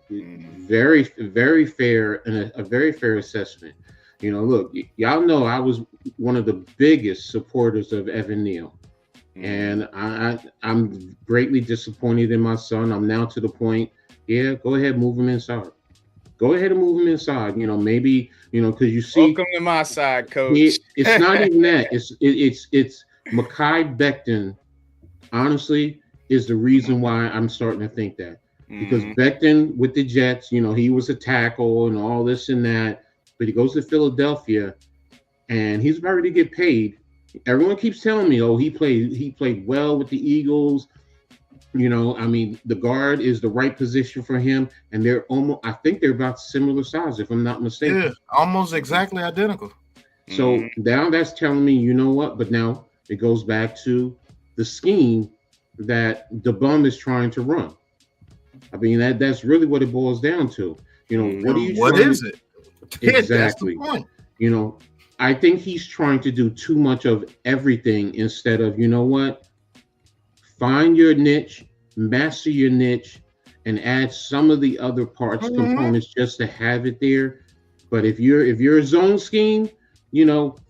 very, very fair and a very fair assessment. Look, y'all know I was one of the biggest supporters of Evan Neal, and I'm greatly disappointed in my son. I'm now to the point, go ahead, move him inside. Go ahead and move him inside. Maybe because you see. Welcome to my side, Coach. It's not even that. It's Mekhi Becton. Honestly, is the reason why I'm starting to think that. Because Becton with the Jets, he was a tackle and all this and that, but he goes to Philadelphia and he's about to get paid. Everyone keeps telling me, oh, he played well with the Eagles. The guard is the right position for him, and I think they're about similar size, if I'm not mistaken. Yeah, almost exactly identical. So now that's telling me, you know what? But now it goes back to the scheme that the bum is trying to run. I mean, that's really what it boils down to. What is it? Exactly. That's the point. I think he's trying to do too much of everything instead of, find your niche, master your niche, and add some of the other parts, components just to have it there. But if you're a zone scheme,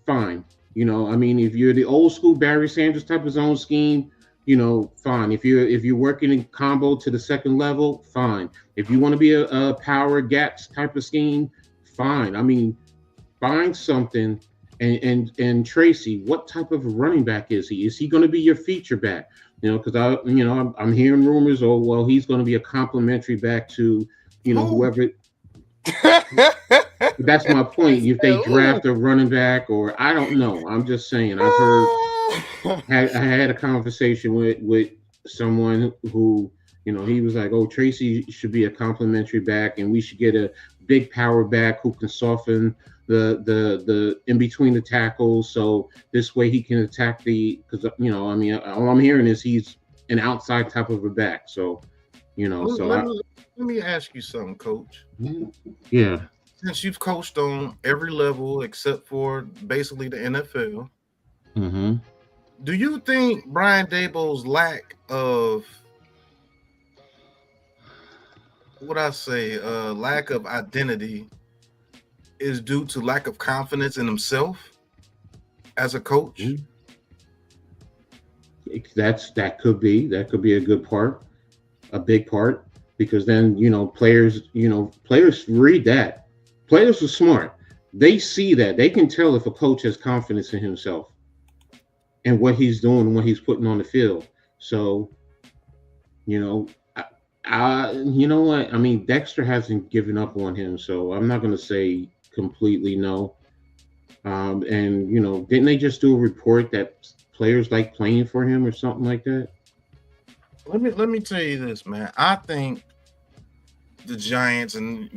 fine. If you're the old school Barry Sanders type of zone scheme, fine. If you're working in combo to the second level, fine. If you want to be a power gaps type of scheme, fine. Find something. And Tracy, what type of running back is he? Is he going to be your feature back? Because I'm hearing rumors. Oh, well, he's going to be a complimentary back to whoever. That's my point. If they draft a running back, or I don't know. I'm just saying. I've heard. I had a conversation with someone who, he was like, "Oh, Tracy should be a complimentary back, and we should get a big power back who can soften the in between the tackles, so this way he can attack because all I'm hearing is he's an outside type of a back. So, let me ask you something, Coach. Yeah. Since you've coached on every level except for basically the NFL, do you think Brian Daboll's lack of lack of identity is due to lack of confidence in himself as a coach? That could be a good part, a big part, because then players read that. Players are smart. They see that. They can tell if a coach has confidence in himself and what he's doing, what he's putting on the field. So, you know what? Dexter hasn't given up on him, so I'm not going to say completely no. And didn't they just do a report that players like playing for him or something like that? Let me tell you this, man. I think the Giants, and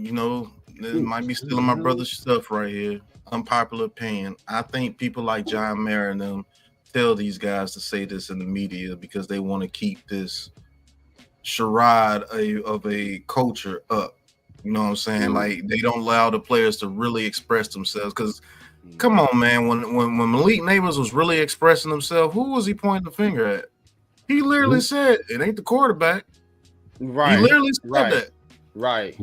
this might be stealing my brother's stuff right here. Unpopular opinion. I think people like John Mayer and them tell these guys to say this in the media because they want to keep this charade of a culture up. You know what I'm saying? Like, they don't allow the players to really express themselves. Because, come on, man, when Malik Neighbors was really expressing himself, who was he pointing the finger at? He literally said, it ain't the quarterback. Right. He literally said that. Right.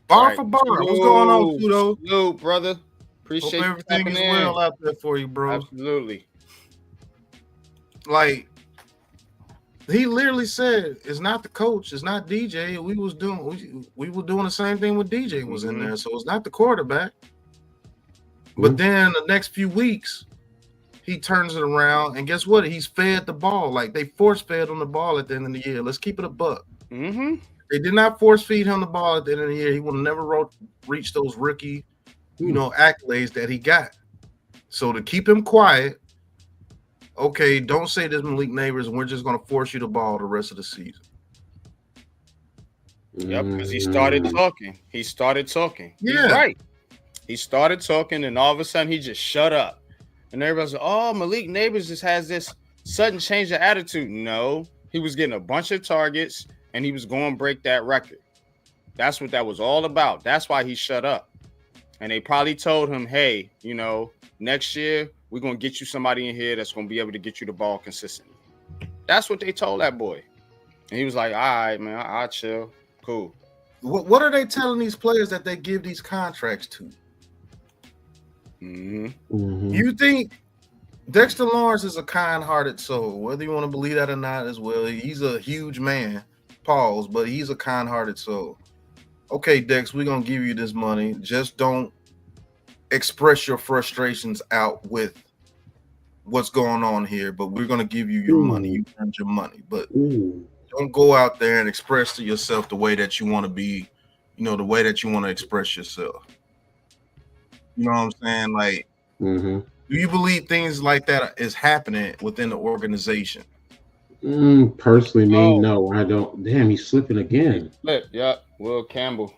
Bar for bar. What's going on, Tudo? Salute, brother. Appreciate Hope everything is well out there for you, bro. Absolutely. Like, he literally said, it's not the coach, it's not DJ. We were doing the same thing with DJ was in there, so it's not the quarterback. But then the next few weeks, he turns it around, and guess what? He's fed the ball. Like, they force fed on the ball at the end of the year. Let's keep it a buck. They did not force feed him the ball at the end of the year. He would have never reached those rookie, accolades that he got. So to keep him quiet, okay, don't say this, Malik Neighbors, and we're just going to force you the ball the rest of the season. Yep, because he started talking. Yeah. He's right. He started talking, and all of a sudden he just shut up. And everybody's like, oh, Malik Neighbors just has this sudden change of attitude. No, he was getting a bunch of targets, and he was going to break that record. That's what that was all about. That's why he shut up. And they probably told him, hey, next year we're going to get you somebody in here that's going to be able to get you the ball consistently. That's what they told that boy. And he was like, all right, man, I'll chill. Cool. What are they telling these players that they give these contracts to? You think Dexter Lawrence is a kind-hearted soul, whether you want to believe that or not as well. He's a huge man, pause, but he's a kind-hearted soul. Okay, Dex, we're going to give you this money. Just don't express your frustrations out with what's going on here, but we're going to give you your money. You earned your money, but don't go out there and express to yourself the way that you want to be, the way that you want to express yourself. You know what I'm saying? Like, do you believe things like that is happening within the organization? Personally, me, no, I don't. Damn, he's slipping again. Yeah, Will Campbell.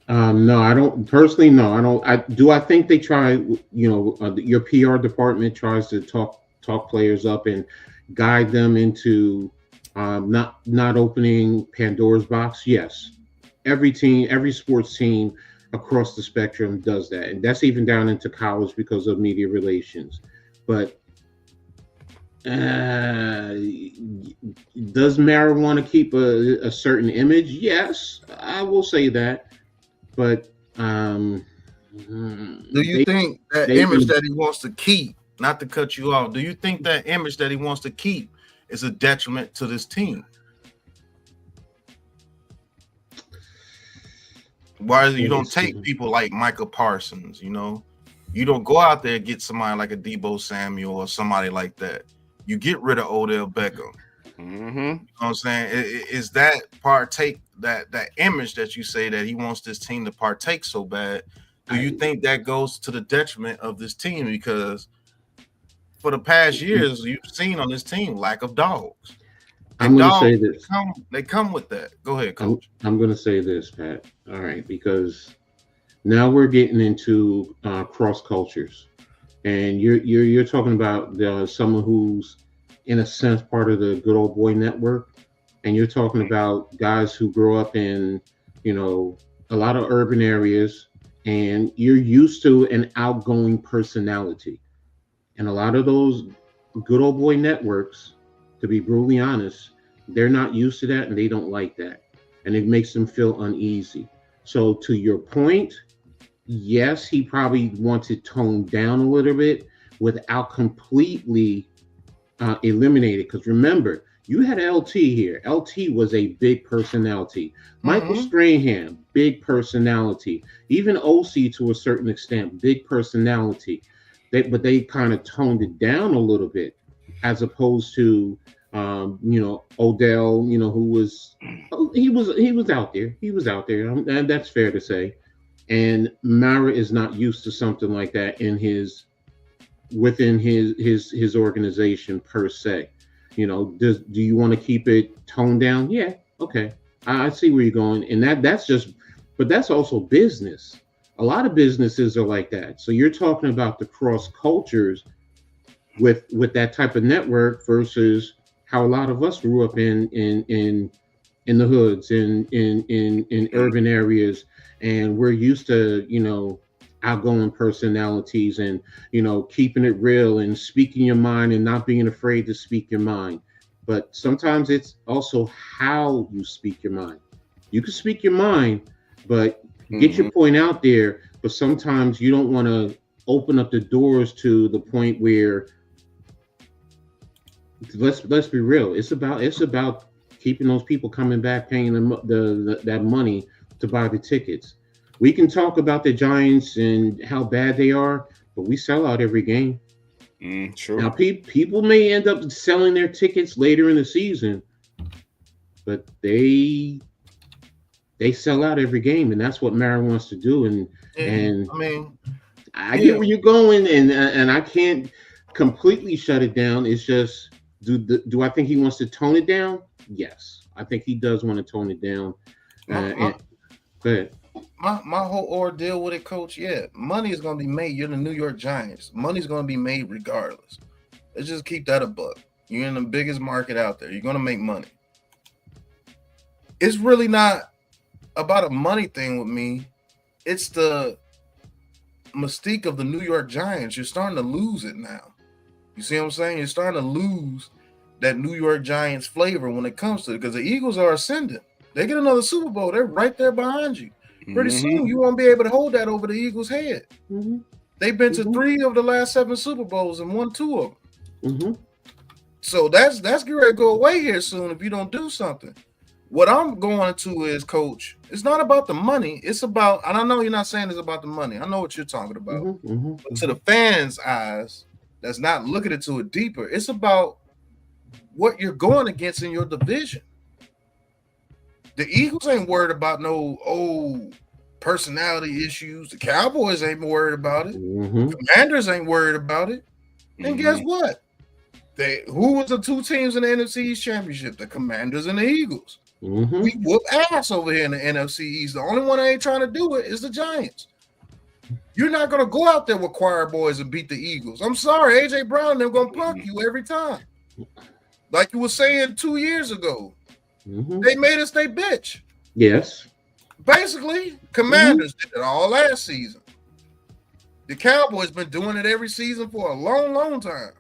No, I don't. Personally, no, I don't. I think they try. Your PR department tries to talk players up and guide them into not opening Pandora's box. Yes, every team, every sports team across the spectrum does that, and that's even down into college because of media relations. But does Mara want to keep a certain image? Yes, I will say that. But do you think that image that he wants to keep, not to cut you off, do you think that image that he wants to keep is a detriment to this team? Why is it you don't take people like Micah Parsons? You don't go out there and get somebody like a Deebo Samuel or somebody like that. You get rid of Odell Beckham. You know what I'm saying? Is that that image that you say that he wants this team to partake so bad? Do you think that goes to the detriment of this team? Because for the past years, you've seen on this team lack of dogs. I'm going to say this. They come with that. Go ahead, Coach. I'm going to say this, Pat. All right, because now we're getting into cross cultures, and you're talking about someone who's in a sense part of the good old boy network, and you're talking about guys who grow up in a lot of urban areas, and you're used to an outgoing personality, and a lot of those good old boy networks, to be brutally honest, they're not used to that and they don't like that, and it makes them feel uneasy. So to your point, yes, he probably wants to tone down a little bit without completely eliminated, because remember, you had LT here. LT was a big personality. Michael Strahan, big personality. Even OC to a certain extent, big personality. But they kind of toned it down a little bit, as opposed to Odell, who was out there. He was out there, and that's fair to say. And Mara is not used to something like that within his organization per se. Do you want to keep it toned down? Yeah, okay. I see where you're going, and but that's also business. A lot of businesses are like that. So you're talking about the cross cultures with that type of network versus how a lot of us grew up in the hoods, in urban areas, and we're used to outgoing personalities and keeping it real and speaking your mind and not being afraid to speak your mind. But sometimes it's also how you speak your mind. You can speak your mind, but get your point out there. But sometimes you don't want to open up the doors to the point where, let's be real, it's about keeping those people coming back, paying them that money to buy the tickets. We can talk about the Giants and how bad they are, but we sell out every game. True. Now, people may end up selling their tickets later in the season, but they sell out every game, and that's what Mara wants to do. And I mean, I get where you're going, and I can't completely shut it down. It's just, do I think he wants to tone it down? Yes, I think he does want to tone it down. Go ahead. My whole ordeal with it, Coach, money is going to be made. You're the New York Giants. Money's going to be made regardless. Let's just keep that a buck. You're in the biggest market out there. You're going to make money. It's really not about a money thing with me. It's the mystique of the New York Giants. You're starting to lose it now. You see what I'm saying? You're starting to lose that New York Giants flavor when it comes to it, because the Eagles are ascending. They get another Super Bowl. They're right there behind you. Pretty soon, you won't be able to hold that over the Eagles' head. They've been to 3 of the last 7 Super Bowls and won 2 of them. So that's getting ready to go away here soon if you don't do something. What I'm going to is, Coach, it's not about the money. It's about, and I know you're not saying it's about the money. I know what you're talking about. But to the fans' eyes, that's not looking into it deeper. It's about what you're going against in your division. The Eagles ain't worried about no old personality issues. The Cowboys ain't worried about it. Mm-hmm. Commanders ain't worried about it. And guess what? Who was the two teams in the NFC East Championship? The Commanders and the Eagles. Mm-hmm. We whoop ass over here in the NFC East. The only one that ain't trying to do it is the Giants. You're not going to go out there with choir boys and beat the Eagles. I'm sorry, A.J. Brown, they're going to punk you every time. Like you were saying 2 years ago. Mm-hmm. They made us their bitch. Yes. Basically, Commanders did it all last season. The Cowboys been doing it every season for a long, long time.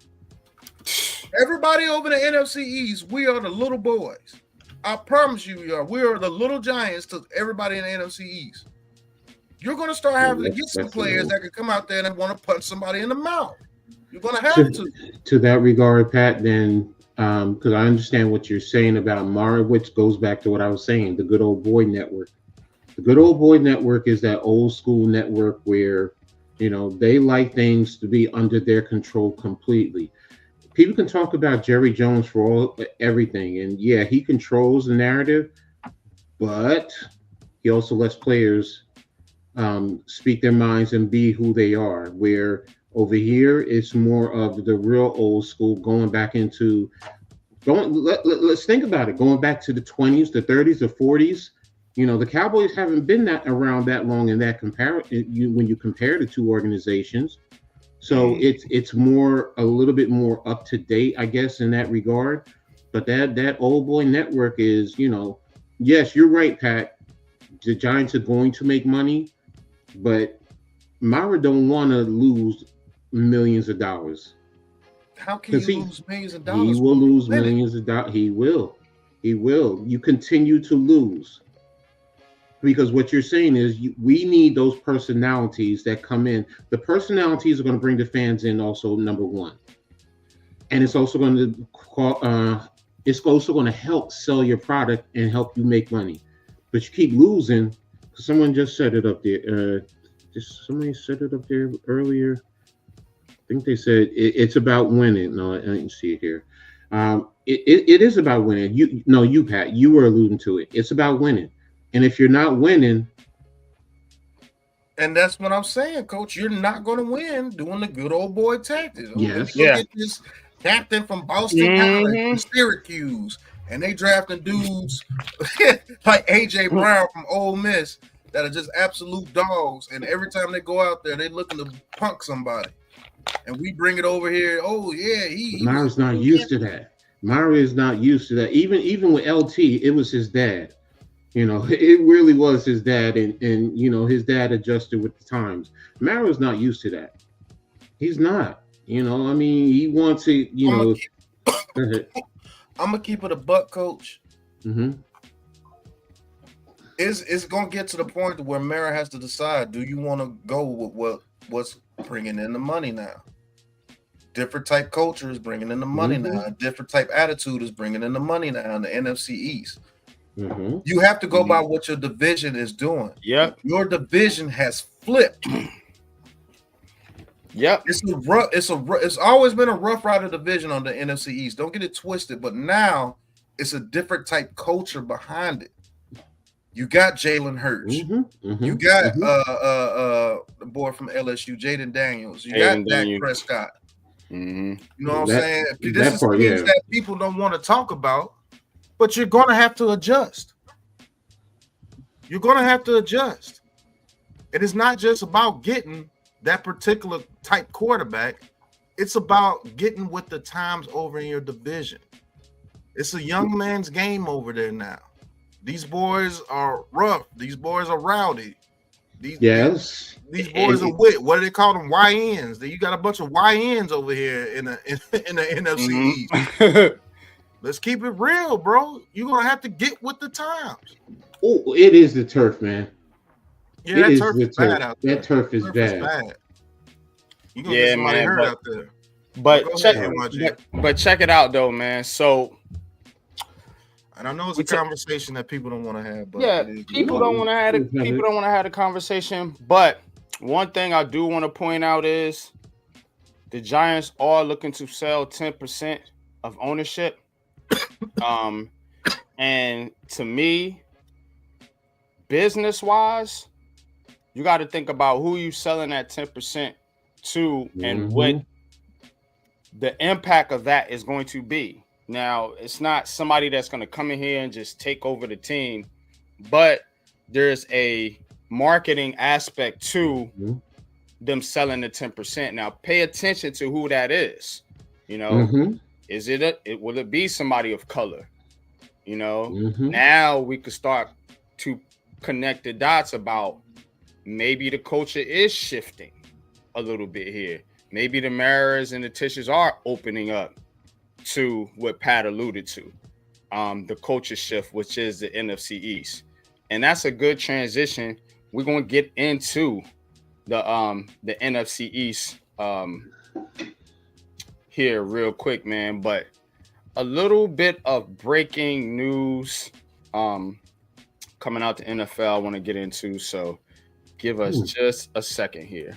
Everybody over the NFC East, we are the little boys. I promise you, we are. We are the little giants to everybody in the NFC East. You're going to start having to get some players that can come out there and want to punch somebody in the mouth. You're going to have to. To that regard, Pat, then, because I understand what you're saying about Mara, which goes back to what I was saying, the good old boy network. The good old boy network is that old school network where, you know, they like things to be under their control completely. People can talk about Jerry Jones for everything, and yeah, he controls the narrative, but he also lets players speak their minds and be who they are. Where over here, it's more of the real old school, going back into let's think about it, going back to the 20s, the 30s, the 40s. You know, the Cowboys haven't been around that long in that when you compare the two organizations. So it's more a little bit more up to date, I guess, in that regard. But that old boy network is, you know, yes, you're right, Pat. The Giants are going to make money, but Myra don't want to lose millions of dollars. How can you lose millions of dollars? He will lose millions of dollars. He will. You continue to lose. Because what you're saying is we need those personalities that come in. The personalities are going to bring the fans in also, number one. And it's also going to help sell your product and help you make money. But you keep losing. Someone just said it up there. Somebody said it up there earlier. I think they said it's about winning. No, I didn't see it here. It is about winning. You, Pat, you were alluding to it. It's about winning. And if you're not winning, and that's what I'm saying, Coach, you're not going to win doing the good old boy tactics. Yes, get this captain from Boston College and Syracuse, and they drafting dudes like AJ Brown from Ole Miss that are just absolute dogs. And every time they go out there, they looking to punk somebody, and we bring it over here. Oh yeah, Myra's not used to that. Myra is not used to that. Even with LT, it was his dad. You know, it really was his dad, and you know, his dad adjusted with the times. Mario's not used to that. He's not. You know, I mean, he wants it. You know, I'm gonna keep it a buck, Coach. Mm-hmm. It's gonna get to the point where Mara has to decide: do you want to go with what's bringing in the money now? Different type culture is bringing in the money now. A different type attitude is bringing in the money now in the NFC East. Mm-hmm. You have to go by what your division is doing. Yep. Your division has flipped. Yep. It's always been a rough rider division on the NFC East. Don't get it twisted, but now it's a different type culture behind it. You got Jalen Hurts. You got the boy from LSU, Jaden Daniels. You got Dak Prescott. You know what I'm saying? This is things that people don't want to talk about. But you're going to have to adjust. You're going to have to adjust. It is not just about getting that particular type quarterback. It's about getting with the times over in your division. It's a young man's game over there now. These boys are rough. These boys are rowdy. These boys are wit. What do they call them? YNs. You got a bunch of YNs over here in the NFC East. Let's keep it real, bro. You're going to have to get with the times. Oh, it is the turf, man. Yeah, that turf is bad out there. That turf is bad. You're going to get somebody hurt out there. But check it out, though, man. So, and I know it's a conversation that people don't want to have. But yeah, people don't want to have the conversation. But one thing I do want to point out is the Giants are looking to sell 10% of ownership. And to me, business wise, you got to think about who you selling that 10% to and what the impact of that is going to be. Now, it's not somebody that's going to come in here and just take over the team, but there's a marketing aspect to them selling the 10%. Now, pay attention to who that is. You know, is will it be somebody of color? You know, now we could start to connect the dots about maybe the culture is shifting a little bit here. Maybe the Maras and the Tishes are opening up to what Pat alluded to, the culture shift, which is the NFC East. And that's a good transition. We're going to get into the NFC East here real quick, man. But a little bit of breaking news coming out the NFL I want to get into. So give us just a second here.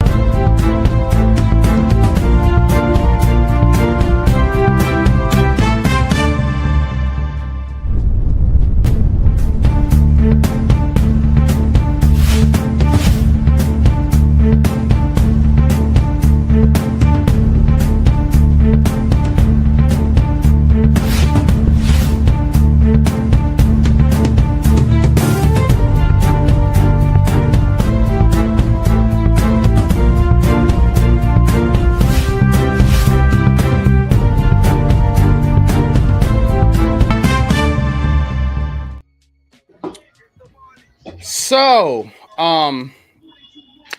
So,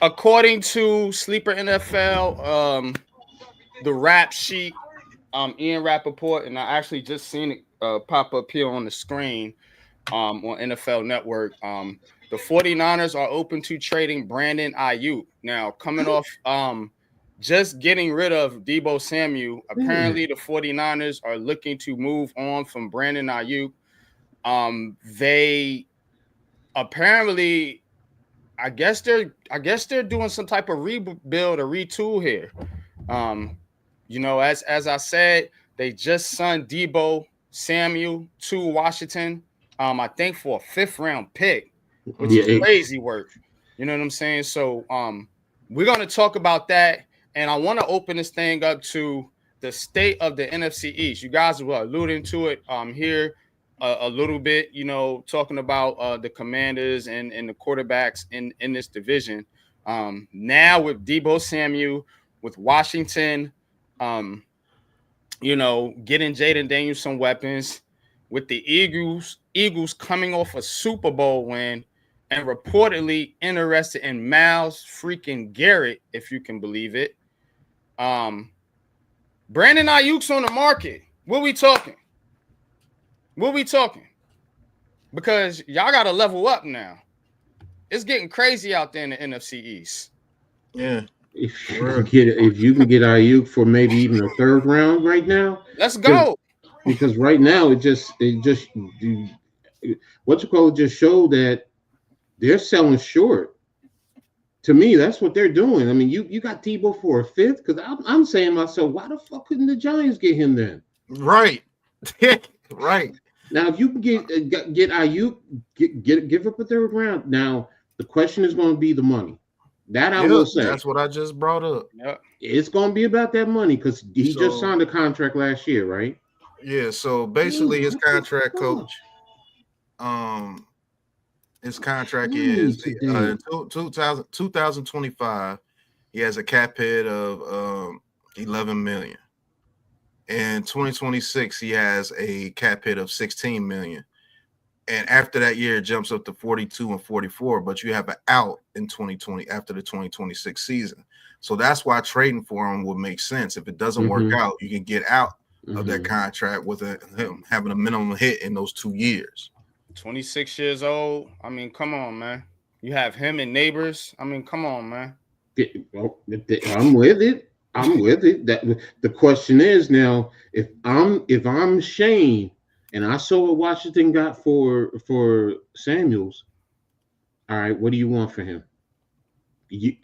according to Sleeper NFL, the rap sheet, Ian Rappaport, and I actually just seen it pop up here on the screen on NFL Network. The 49ers are open to trading Brandon Ayuk. Now, coming off just getting rid of Deebo Samuel, apparently the 49ers are looking to move on from Brandon Ayuk. They apparently, I guess they're doing some type of rebuild or retool here. You know, as I said, they just signed Deebo Samuel to Washington. I think for a 5th round pick, which is crazy work. You know what I'm saying? So we're gonna talk about that, and I want to open this thing up to the state of the NFC East. You guys were alluding to it here. A little bit, you know, talking about the Commanders and the quarterbacks in this division. Now with Deebo Samuel, with Washington, you know, getting Jaden Daniels some weapons, with the Eagles coming off a Super Bowl win and reportedly interested in Myles freaking Garrett, if you can believe it. Brandon Ayuk's on the market. What we talking? Because y'all got to level up now. It's getting crazy out there in the NFC East. Yeah. If you can get Ayuk for maybe even a 3rd round right now, let's go. Because right now it just what you call it just showed that they're selling short. To me, that's what they're doing. I mean, you got Deebo for a 5th, because I'm saying to myself, why the fuck couldn't the Giants get him then? Right. Right. Now, if you can get Ayuk, give up a 3rd round. Now, the question is going to be the money. That I will say. That's what I just brought up. Yep. It's going to be about that money, because he just signed a contract last year, right? Yeah. So basically, his contract, coach. His contract is in 2025. He has a cap hit of $11 million. In 2026, he has a cap hit of $16 million. And after that year, it jumps up to 42 and 44. But you have an out in 2020 after the 2026 season. So that's why trading for him would make sense. If it doesn't work out, you can get out of that contract with him having a minimum hit in those 2 years. 26 years old. I mean, come on, man. You have him and Neighbors. I mean, come on, man. I'm with it. That the question is now, if I'm Shane and I saw what Washington got for Samuels, all right, what do you want for him?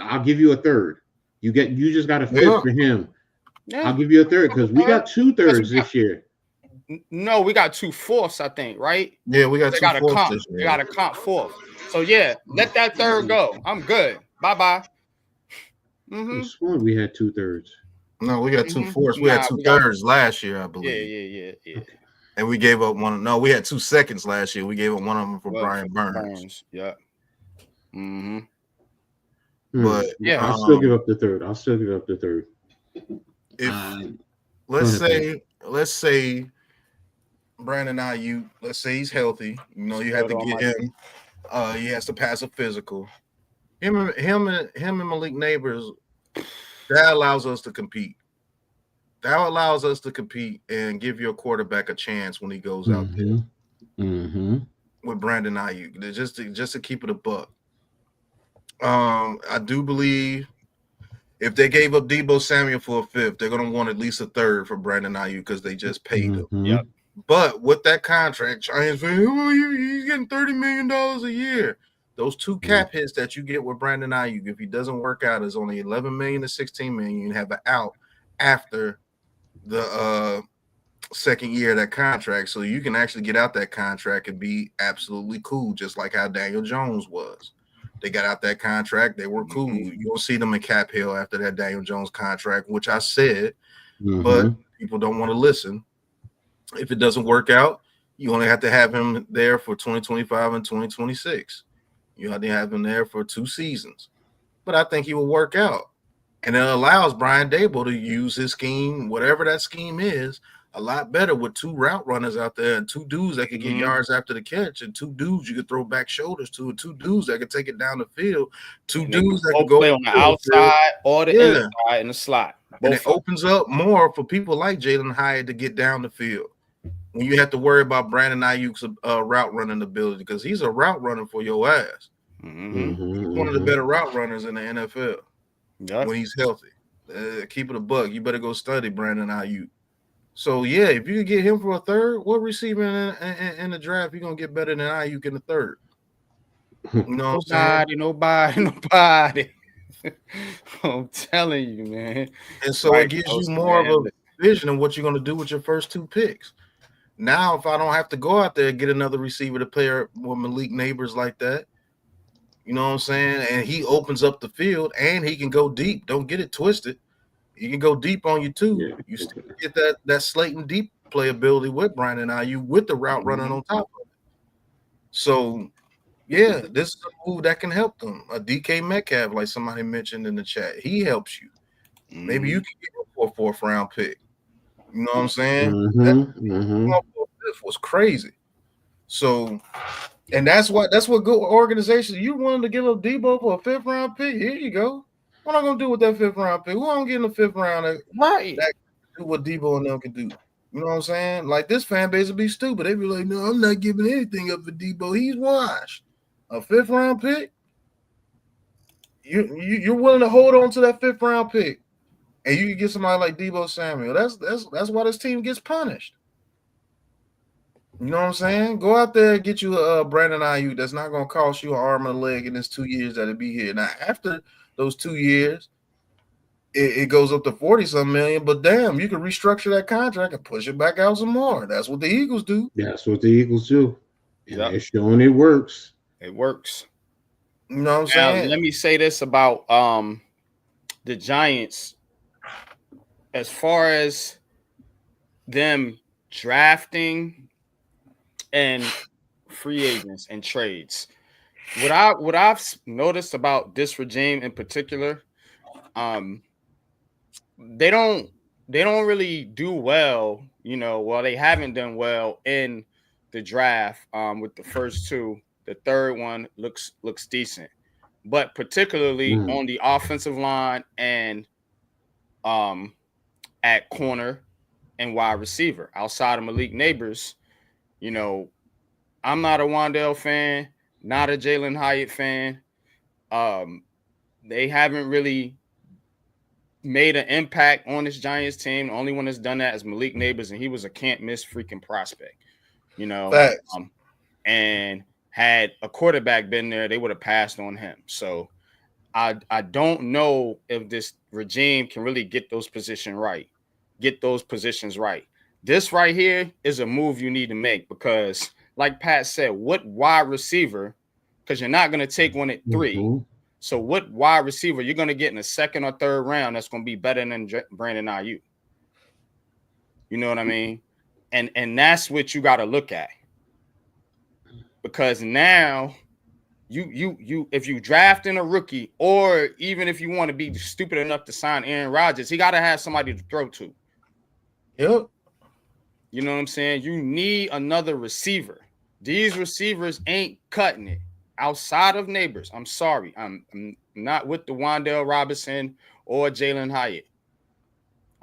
I'll give you a 3rd. You just got a 5th for him. Yeah. I'll give you a 3rd, because we got 2 3rds this year. No, we got 2 fourths, I think, right? Yeah, we got They 2 got a fourths comp. this year. They got a comp fourth. So yeah, let that third go. I'm good. Bye-bye. I swear we had 2/3. No, we got 2 fourths. We had 2/3 last year, I believe. Yeah. Okay. And we gave up one. No, we had 2 seconds last year. We gave up one of them for Brian Burns. Yeah. But yeah, I'll still give up the third. If let's say Brandon Ayuk, let's say he's healthy. You know, you have to get him. He has to pass a physical. Him and Malik Neighbors, that allows us to compete. That allows us to compete and give your quarterback a chance when he goes out there with Brandon Ayuk. Just to keep it a buck. I do believe if they gave up Deebo Samuel for a fifth, they're gonna want at least a third for Brandon Ayuk because they just paid him. Yep. But with that contract, Giants fans, he's getting $30 million a year. Those 2 cap hits that you get with Brandon Ayuk, if he doesn't work out, is only $11 million to $16 million. You have an out after the second year of that contract, so you can actually get out that contract and be absolutely cool, just like how Daniel Jones was. They got out that contract, they were cool. You don't see them in cap hell after that Daniel Jones contract, which I said, but people don't want to listen. If it doesn't work out, you only have to have him there for 2025 and 2026. You have to have him there for 2 seasons. But I think he will work out. And it allows Brian Daboll to use his scheme, whatever that scheme is, a lot better with 2 route runners out there and 2 dudes that can get yards after the catch and 2 dudes you could throw back shoulders to and 2 dudes that can take it down the field, 2 dudes that can go play on the outside or the inside in the slot. And it opens up more for people like Jalen Hyatt to get down the field. When you have to worry about Brandon Ayuk's route running ability, because he's a route runner for your ass. He's one of the better route runners in the NFL when he's healthy. Keep it a buck. You better go study Brandon Ayuk. So, yeah, if you could get him for a third, what receiver in the draft you're going to get better than Ayuk in the third? You know what I'm saying? Nobody. I'm telling you, man. And so it gives you more of a vision of what you're going to do with your first 2 picks. Now, if I don't have to go out there and get another receiver to pair with Malik Neighbors like that, you know what I'm saying? And he opens up the field and he can go deep. Don't get it twisted. He can go deep on you too. Yeah. You still get that Slayton deep playability with Brandon Ayuk with the route running on top of it. So, yeah, this is a move that can help them. A DK Metcalf, like somebody mentioned in the chat, he helps you. Maybe you can get him for a 4th round pick. You know what I'm saying? That was crazy. So, and that's what good organizations. You wanted to give up Deebo for a 5th round pick? Here you go. What am I gonna do with that 5th round pick? Who I'm getting a 5th round that can do what Deebo and them can do? You know what I'm saying? Like, this fan base would be stupid. They'd be like, no, I'm not giving anything up for Deebo. He's washed. A 5th round pick? You're willing to hold on to that 5th round pick, and you can get somebody like Deebo Samuel. That's why this team gets punished. You know what I'm saying? Go out there and get you a Brandon Ayuk that's not going to cost you an arm and a leg in this 2 years that'll be here. Now, after those 2 years, it goes up to 40-some million, but damn, you can restructure that contract and push it back out some more. That's what the Eagles do. That's what the Eagles do. And they're showing it works. It works. You know what I'm saying? Let me say this about the Giants. As far as them drafting and free agents and trades, what I've noticed about this regime in particular, they don't really do well. They haven't done well in the draft with the first 2. The third one looks decent, but particularly on the offensive line and at corner and wide receiver. Outside of Malik Neighbors, I'm not a Wan'Dale fan, not a Jalen Hyatt fan. They haven't really made an impact on this Giants team. The only one that's done that is Malik Neighbors, and he was a can't miss freaking prospect. And had a quarterback been there, they would have passed on him. So I don't know if this regime can really get those positions right. This right here is a move you need to make because, like Pat said, what wide receiver? Because you're not going to take one at 3. Mhm. So what wide receiver you're going to get in the second or third round that's going to be better than Brandon Ayuk? You know what I mean? And that's what you got to look at. Because now you if you draft in a rookie, or even if you want to be stupid enough to sign Aaron Rodgers, he got to have somebody to throw to. Yep. You know what I'm saying? You need another receiver. These receivers ain't cutting it. Outside of Neighbors, I'm sorry. I'm not with the Wan'Dale Robinson or Jalen Hyatt.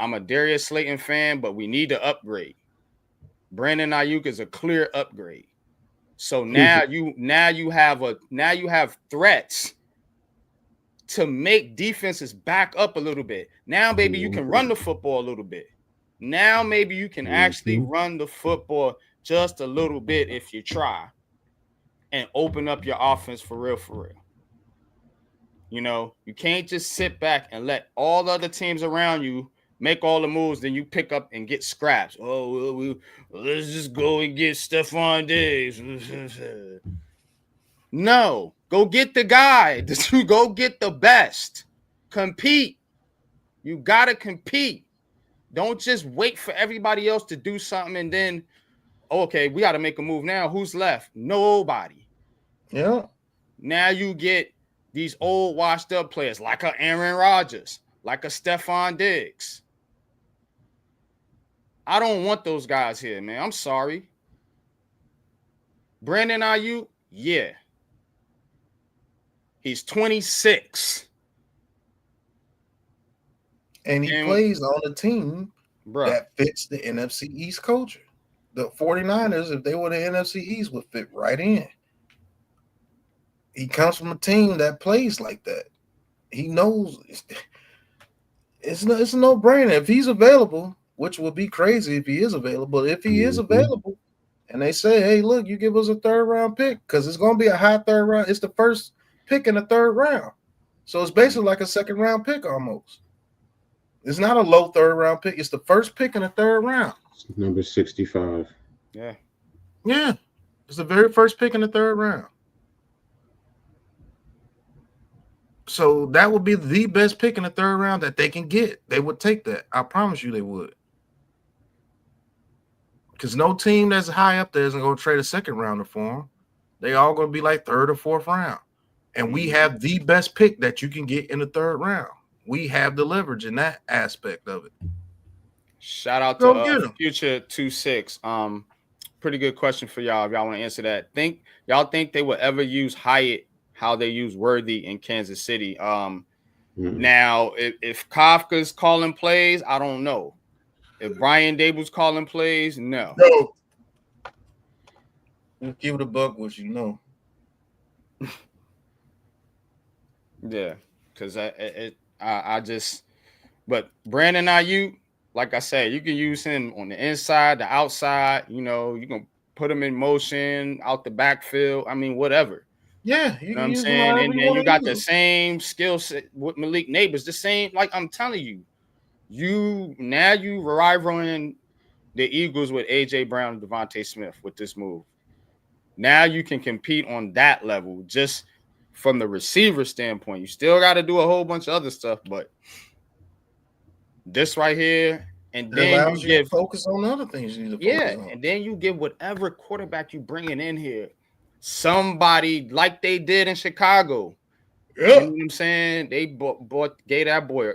I'm a Darius Slayton fan, but we need to upgrade. Brandon Ayuk is a clear upgrade. So now you have threats to make defenses back up a little bit. Now, baby, you can run the football a little bit. Now, maybe you can actually run the football just a little bit if you try and open up your offense for real, for real. You know, you can't just sit back and let all the other teams around you make all the moves, then you pick up and get scraps. Oh, let's just go and get Stephon Diggs. No, go get the guy. Go get the best. Compete. You got to compete. Don't just wait for everybody else to do something and then, okay, we got to make a move now. Who's left? Nobody. Yeah. Now you get these old washed up players like a Aaron Rodgers, like a Stephon Diggs. I don't want those guys here, man. I'm sorry. Brandon Ayuk, yeah. He's 26. And he plays on a team that fits the NFC East culture. The 49ers, if they were the NFC East, would fit right in. He comes from a team that plays like that. He knows it's a no-brainer. If he's available, which would be crazy if he is available, if he is available, and they say, hey, look, you give us a third-round pick, because it's going to be a high third round. It's the first pick in the third round. So it's basically like a second-round pick almost. It's not a low third-round pick. It's the first pick in the third round. Number 65. Yeah. Yeah. It's the very first pick in the third round. So that would be the best pick in the third round that they can get. They would take that. I promise you they would. Because no team that's high up there isn't going to trade a second rounder for them. They all going to be like third or fourth round. And we have the best pick that you can get in the third round. We have the leverage in that aspect of it. Shout out to Future 26. Pretty good question for y'all if y'all want to answer that. Y'all think they will ever use Hyatt how they use Worthy in Kansas City? Now, if Kafka's calling plays, I don't know. If Brian Dable's calling plays, no. Give it a buck, what you know. Yeah, because but Brandon Ayuk, like I said, you can use him on the inside, the outside. You know, you can put him in motion out the backfield. I mean, whatever. Yeah, you know what I'm saying. And then you got the same skill set with Malik Neighbors. The same, like I'm telling you, you rivaling the Eagles with AJ Brown and Devontae Smith with this move. Now you can compete on that level just from the receiver standpoint. You still got to do a whole bunch of other stuff, but this right here, and then you get focus on other things you need to focus on. And then you give whatever quarterback you bringing in here somebody like they did in Chicago. Yeah. You know what I'm saying? They gave that boy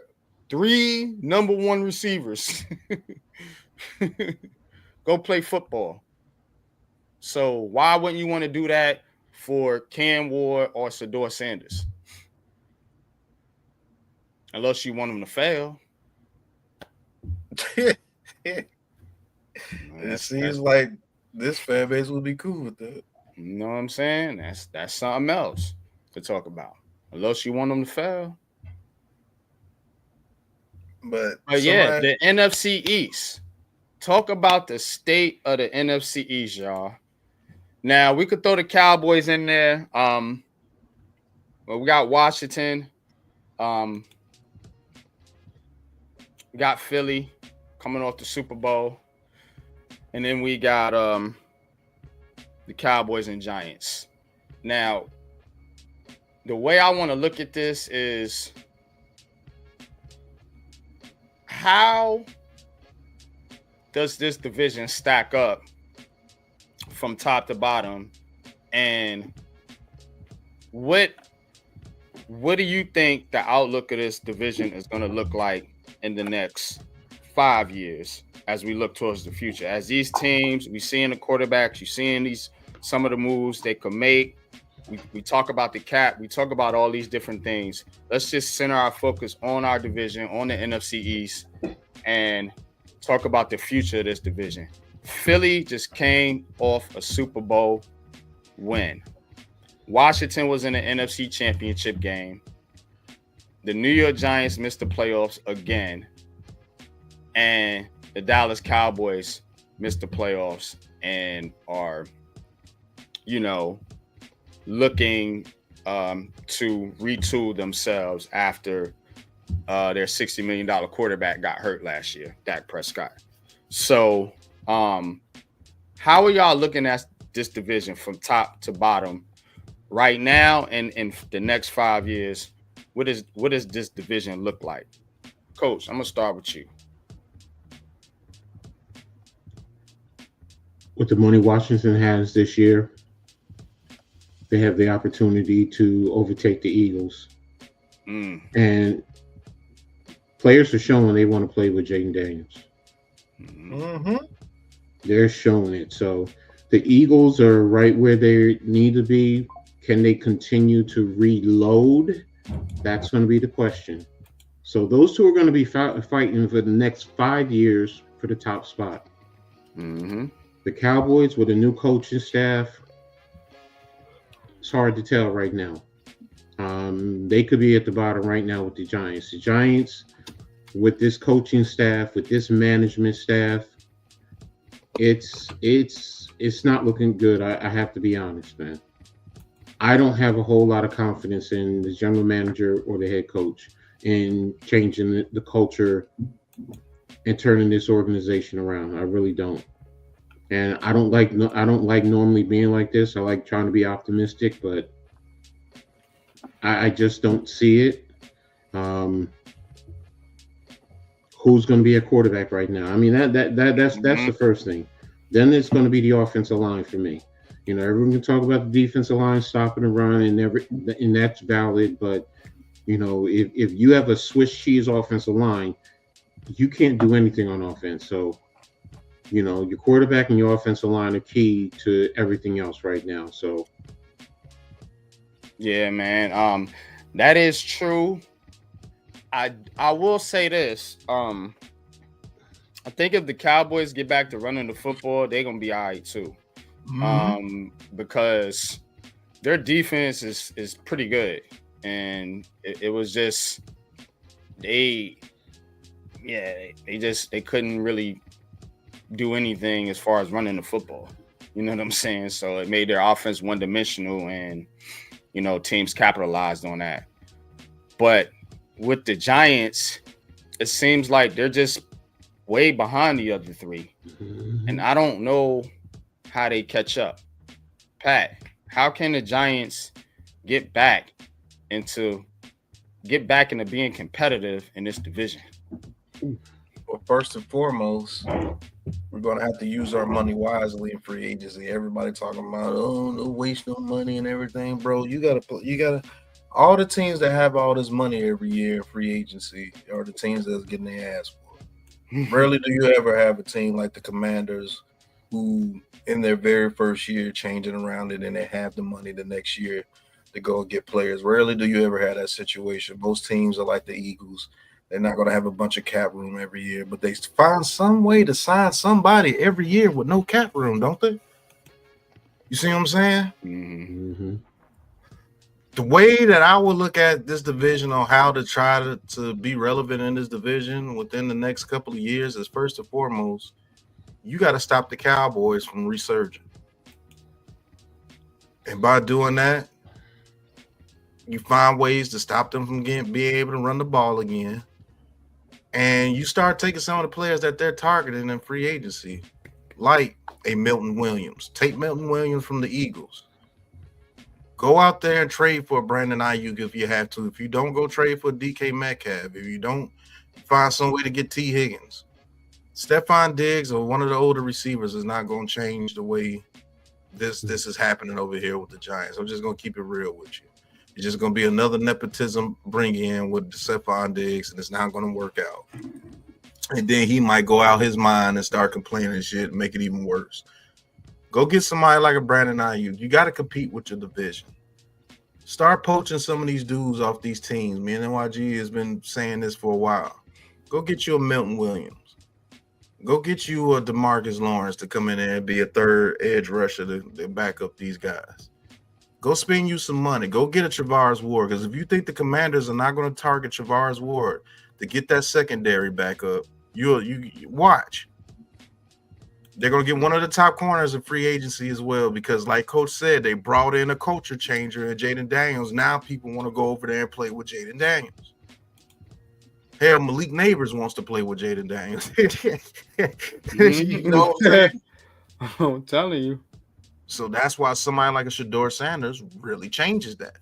3 number 1 receivers. Go play football. So why wouldn't you want to do that for Cam Ward or Shedeur Sanders? Unless you want them to fail. It seems like this fan base would be cool with that. You know what I'm saying? That's something else to talk about. Unless you want them to fail. But yeah, the NFC East. Talk about the state of the NFC East, y'all. Now, we could throw the Cowboys in there. But we got Washington. We got Philly coming off the Super Bowl. and then we got the Cowboys and Giants. Now, the way I want to look at this is how does this division stack up from top to bottom, and what do you think the outlook of this division is going to look like in the next 5 years as we look towards the future? As these teams, we seeing the quarterbacks, you seeing some of the moves they could make. We talk about the cap, we talk about all these different things. Let's just center our focus on our division, on the NFC East, and talk about the future of this division. Philly just came off a Super Bowl win. Washington was in the NFC Championship game. The New York Giants missed the playoffs again. And the Dallas Cowboys missed the playoffs and are, looking to retool themselves after their $60 million quarterback got hurt last year, Dak Prescott. So how are y'all looking at this division from top to bottom right now and in the next 5 years? What does this division look like? Coach, I'm going to start with you. With the money Washington has this year, they have the opportunity to overtake the Eagles. And players are showing they want to play with Jaden Daniels. They're showing it. So the Eagles are right where they need to be. Can they continue to reload? That's going to be the question. So those two are going to be fighting for the next 5 years for the top spot. The Cowboys with a new coaching staff, it's hard to tell right now. They could be at the bottom right now with the Giants. The Giants, with this coaching staff, with this management staff, it's not looking good. I have to be honest, man. I don't have a whole lot of confidence in the general manager or the head coach in changing the culture and turning this organization around. I really don't. And I don't like normally being like this. I like trying to be optimistic, but I just don't see it. Who's going to be a quarterback right now? I mean, that's the first thing. Then it's going to be the offensive line for me. Everyone can talk about the defensive line stopping the run and that's valid. But if you have a Swiss cheese offensive line, you can't do anything on offense. So your quarterback and your offensive line are key to everything else right now. So, yeah, man, that is true. I will say this. I think if the Cowboys get back to running the football, they're gonna be all right too. Because their defense is pretty good, and it was just they couldn't really do anything as far as running the football. You know what I'm saying? So it made their offense one-dimensional, and teams capitalized on that. But with the Giants, it seems like they're just way behind the other three, and I don't know how they catch up. Pat, how can the Giants get back into being competitive in this division? Well, first and foremost, we're going to have to use our money wisely in free agency. Everybody talking about, no waste no money and everything, bro. You gotta. All the teams that have all this money every year in free agency are the teams that's getting their ass whooped. Rarely do you ever have a team like the Commanders who, in their very first year, changing around it and they have the money the next year to go and get players. Rarely do you ever have that situation. Most teams are like the Eagles. They're not going to have a bunch of cap room every year, but they find some way to sign somebody every year with no cap room, don't they? You see what I'm saying? The way that I would look at this division on how to try to be relevant in this division within the next couple of years is, first and foremost, you got to stop the Cowboys from resurging. And by doing that, you find ways to stop them from being able to run the ball again. And you start taking some of the players that they're targeting in free agency. like a Milton Williams. Take Milton Williams from the Eagles. Go out there and trade for Brandon Ayuk if you have to. If you don't, go trade for DK Metcalf. If you don't, find some way to get T. Higgins. Stephon Diggs or one of the older receivers is not going to change the way this is happening over here with the Giants. I'm just going to keep it real with you. It's just going to be another nepotism bring in with Stephon Diggs, and it's not going to work out. And then he might go out his mind and start complaining and shit and make it even worse. Go get somebody like a Brandon Ayuk. You got to compete with your division. Start poaching some of these dudes off these teams. Me and NYG has been saying this for a while. Go get you a Milton Williams. Go get you a DeMarcus Lawrence to come in there and be a third edge rusher to back up these guys. Go spend you some money. Go get a Travaris Ward, because if you think the Commanders are not going to target Travaris Ward to get that secondary back up, you watch. They're going to get one of the top corners in free agency as well, because like Coach said, they brought in a culture changer in Jaden Daniels. Now people want to go over there and play with Jaden Daniels. Hell, Malik Neighbors wants to play with Jaden Daniels. You know what I'm saying? I'm telling you. So that's why somebody like a Shedeur Sanders really changes that.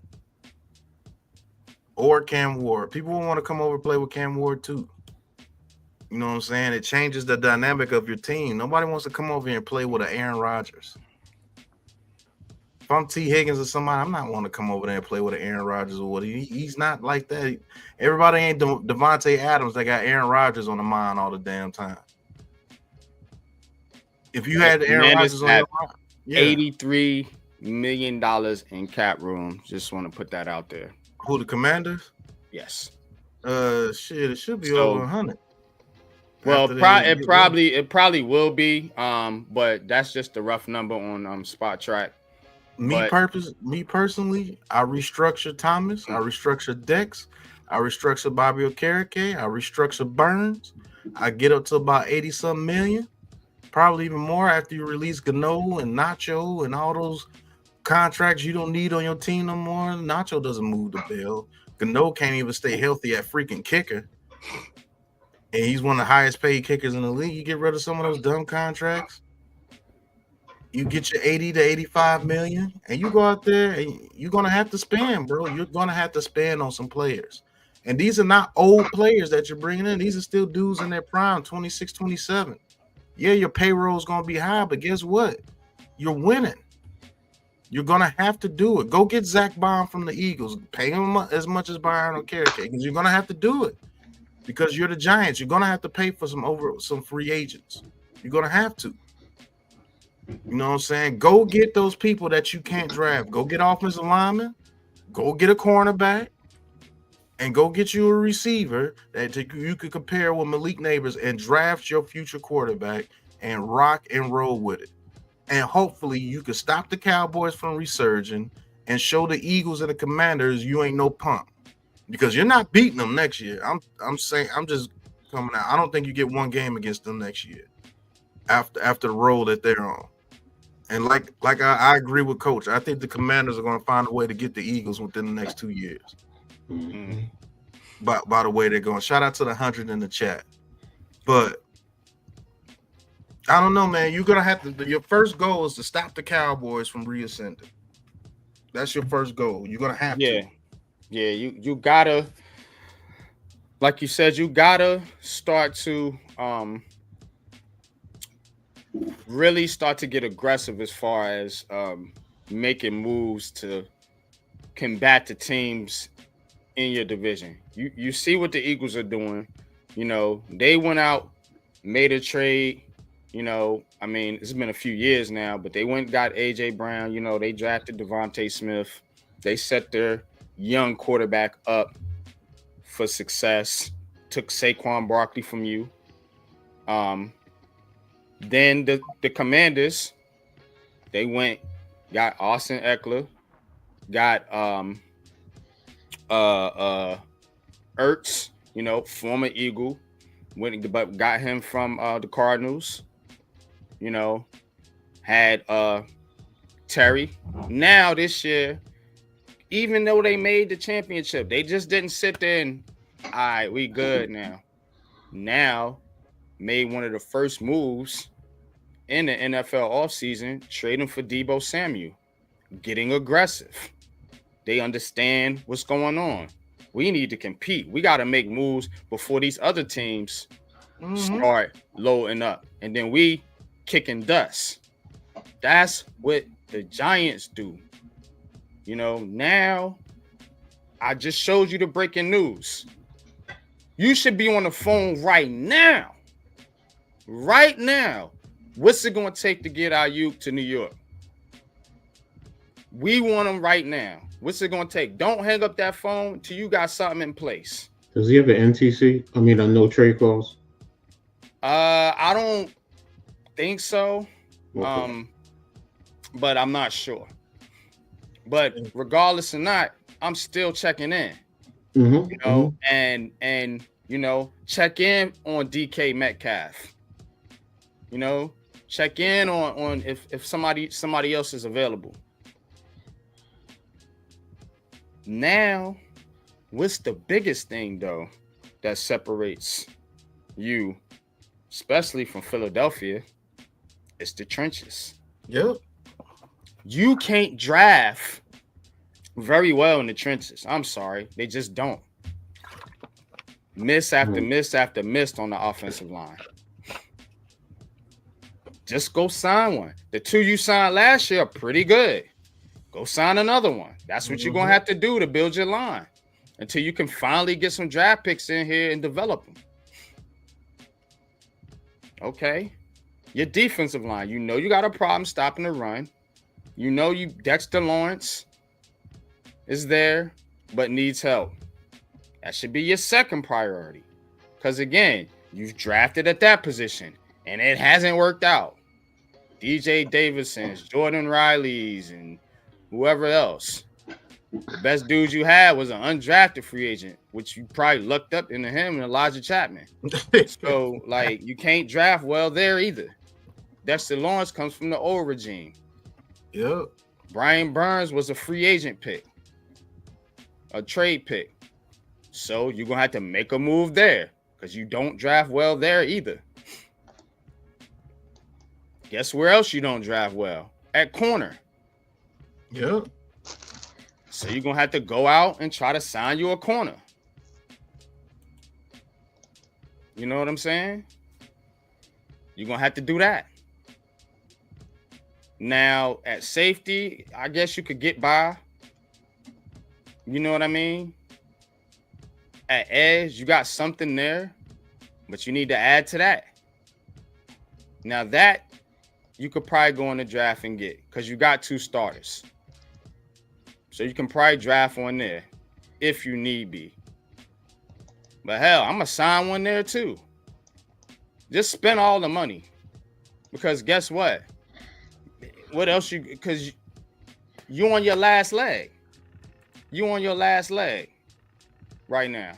Or Cam Ward. People will want to come over and play with Cam Ward too. You know what I'm saying? It changes the dynamic of your team. Nobody wants to come over here and play with an Aaron Rodgers. If I'm T. Higgins or somebody, I'm not wanting to come over there and play with an Aaron Rodgers or what. He's not like that. Everybody ain't Devontae Adams that got Aaron Rodgers on the mind all the damn time. If you had Aaron Rodgers on your mind, $83 million in cap room. Just want to put that out there. Who, the Commanders? Yes. Shit, it should be over 100. Well, it probably will be. But that's just the rough number on Spot Track. Me personally, I restructure Thomas, I restructure Dex, I restructure Bobby Okereke, I restructure Burns. I get up to about 80-something million, probably even more after you release Gano and Nacho and all those contracts you don't need on your team no more. Nacho doesn't move the bell. Gano can't even stay healthy at freaking kicker. And he's one of the highest paid kickers in the league. You get rid of some of those dumb contracts. You get your 80 to 85 million, and you go out there and you're going to have to spend, bro. You're going to have to spend on some players. And these are not old players that you're bringing in. These are still dudes in their prime, 26, 27. Yeah, your payroll is going to be high, but guess what? You're winning. You're going to have to do it. Go get Zach Bond from the Eagles. Pay him as much as Byron Okereke, because you're going to have to do it. Because you're the Giants. You're going to have to pay for some free agents. You're going to have to. You know what I'm saying? Go get those people that you can't draft. Go get offensive linemen. Go get a cornerback. And go get you a receiver that you could compare with Malik Neighbors and draft your future quarterback and rock and roll with it. And hopefully you can stop the Cowboys from resurging and show the Eagles and the Commanders you ain't no punk. Because you're not beating them next year. I'm saying, I'm just coming out. I don't think you get one game against them next year after the role that they're on. And like I agree with Coach. I think the Commanders are going to find a way to get the Eagles within the next 2 years. Mm-hmm. By the way they're going. Shout out to the 100 in the chat. But I don't know, man. You're going to have to. Your first goal is to stop the Cowboys from reascending. That's your first goal. You're going to have to. Yeah, you gotta, like you said, you gotta start to really start to get aggressive as far as making moves to combat the teams in your division. You see what the Eagles are doing. You know, they went out, made a trade. You know, I mean, it's been a few years now, but they went and got A.J. Brown. You know, they drafted Devontae Smith. They set their young quarterback up for success. Took Saquon Barkley from you. Then the Commanders, they went, got Austin Eckler, got Ertz, you know, former Eagle, but got him from the Cardinals. You know, had Terry. Now this year, even though they made the championship, they just didn't sit there and, all right, we good now. Now, made one of the first moves in the NFL offseason trading for Deebo Samuel, getting aggressive. They understand what's going on. We need to compete. We got to make moves before these other teams start loading up. And then we kicking dust. That's what the Giants do. You know, now I just showed you the breaking news. You should be on the phone right now. Right now. What's it going to take to get Ayuk to New York? We want him right now. What's it going to take? Don't hang up that phone until you got something in place. Does he have an NTC? I mean, a no trade clause? I don't think so. Okay. But I'm not sure. But regardless or not, I'm still checking in. You know, and you know, check in on DK Metcalf. You know, check in on if somebody else is available. Now, what's the biggest thing though that separates you, especially from Philadelphia? It's the trenches. Yep. You can't draft very well in the trenches. I'm sorry. They just don't. Miss after miss after miss on the offensive line. Just go sign one. The two you signed last year are pretty good. Go sign another one. That's what you're going to have to do to build your line until you can finally get some draft picks in here and develop them. Okay. Your defensive line, you know you got a problem stopping the run. You know Dexter Lawrence is there, but needs help. That should be your second priority. Because again, you've drafted at that position and it hasn't worked out. DJ Davidson's, Jordan Riley's, and whoever else. The best dude you had was an undrafted free agent, which you probably lucked up into him and Elijah Chapman. So, like, you can't draft well there either. Dexter Lawrence comes from the old regime. Yep. Brian Burns was a free agent pick, a trade pick. So you're going to have to make a move there because you don't draft well there either. Guess where else you don't draft well? At corner. Yep. So you're going to have to go out and try to sign you a corner. You know what I'm saying? You're going to have to do that. Now, at safety, I guess you could get by. You know what I mean? At edge, you got something there, but you need to add to that. Now, that you could probably go in the draft and get because you got two starters. So you can probably draft one there if you need be. But hell, I'm going to sign one there too. Just spend all the money. Because guess what? What else because you on your last leg. You on your last leg right now.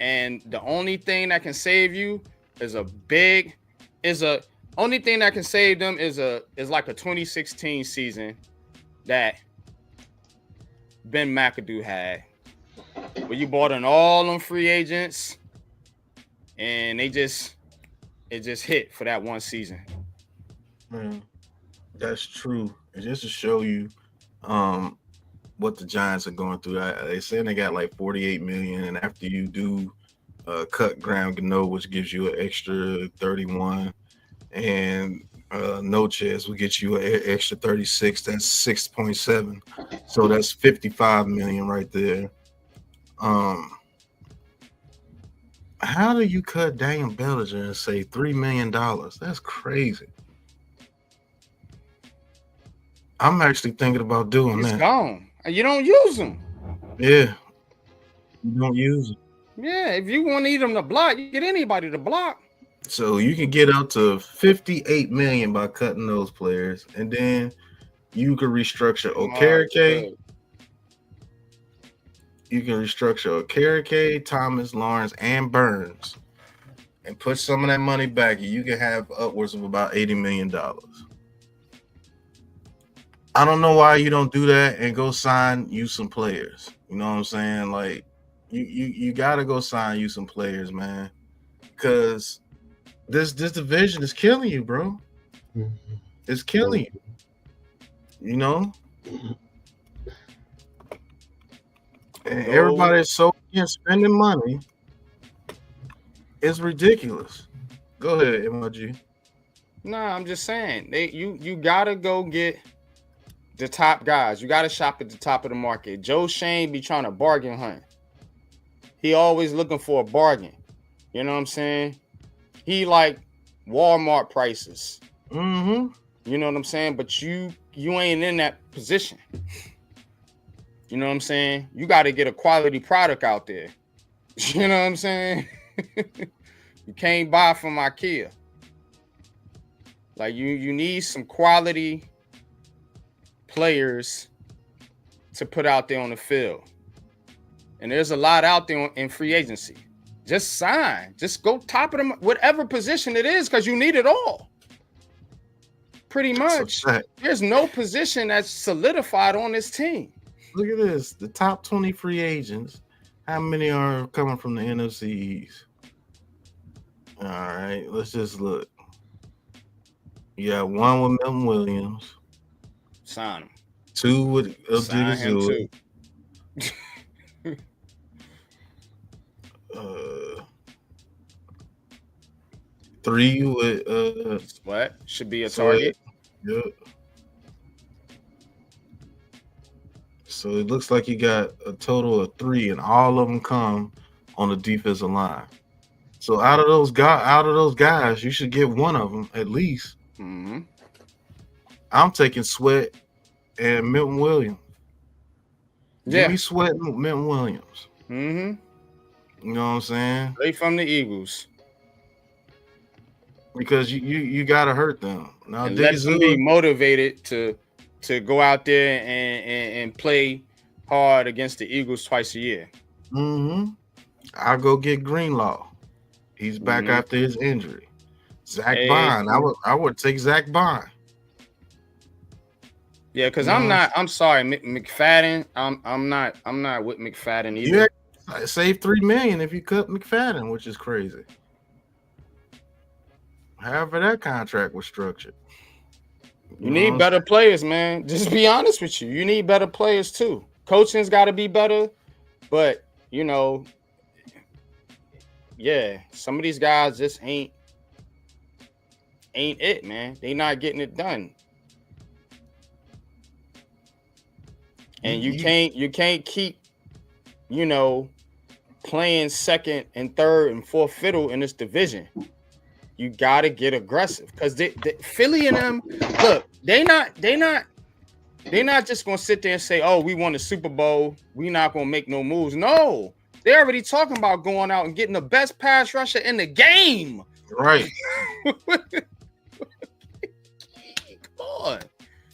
And the only thing that can save you is only thing that can save them is like a 2016 season that Ben McAdoo had. Where you bought in all them free agents and it just hit for that one season. Man, that's true. And just to show you what the Giants are going through, they saying they got like $48 million, and after you do cut Graham Gano, which gives you an extra 31, and no chance will get you an extra 36. That's 6.7. So that's $55 million right there. How do you cut Daniel Bellinger and say $3 million? That's crazy. I'm actually thinking about doing that. He's gone. You don't use him. Yeah. You don't use him. Yeah, if you want to eat him to block, you get anybody to block. So you can get up to $58 million by cutting those players, and then you can restructure Okereke. You can restructure Okereke, Thomas, Lawrence, and Burns, and put some of that money back. You can have upwards of about $80 million. I don't know why you don't do that and go sign you some players. You know what I'm saying? Like you got to go sign you some players, man. because this division is killing you, bro. It's killing you. You know, and everybody's so against spending money. It's ridiculous. Go ahead, MLG. Nah, I'm just saying you gotta go get the top guys. You gotta shop at the top of the market. Joe Shane be trying to bargain hunt. He always looking for a bargain. You know what I'm saying? He like Walmart prices. Mm-hmm. You know what I'm saying? But you ain't in that position. You know what I'm saying? You got to get a quality product out there. You know what I'm saying? You can't buy from IKEA. Like you need some quality players to put out there on the field. And there's a lot out there in free agency. Just sign. Just go top of them, whatever position it is, because you need it all. Pretty much. There's no position that's solidified on this team. Look at this. The top 20 free agents. How many are coming from the NFC East? All right, let's just look. You got one with Milton Williams. Sign him. Two with Sign him too. 3 with what? Should be a target. Yep. So it looks like you got a total of 3, and all of them come on the defensive line. So out of those guys, you should get one of them at least. Mm-hmm. I'm taking Sweat and Milton Williams. Yeah. Give me Sweat and Milton Williams. Mm-hmm. You know what I'm saying? Play from the Eagles. Because you gotta hurt them. Now and let them be motivated to go out there and play hard against the Eagles twice a year. Mm-hmm. I'll go get Greenlaw. He's back after his injury. Zach Bond. I would take Zach Bond. Yeah, because I'm sorry, McFadden. I'm not with McFadden either. You save $3 million if you cut McFadden, which is crazy. However that contract was structured. You need better players, man. Just be honest with you. You need better players too. Coaching's got to be better, but you know, yeah, some of these guys just ain't it, man. They not getting it done. And you can't keep, you know, playing second and third and fourth fiddle in this division. You got to get aggressive because Philly and them, look, they not just gonna sit there and say, "Oh, we won the Super Bowl. We not gonna make no moves." No, they're already talking about going out and getting the best pass rusher in the game. Right. Come on.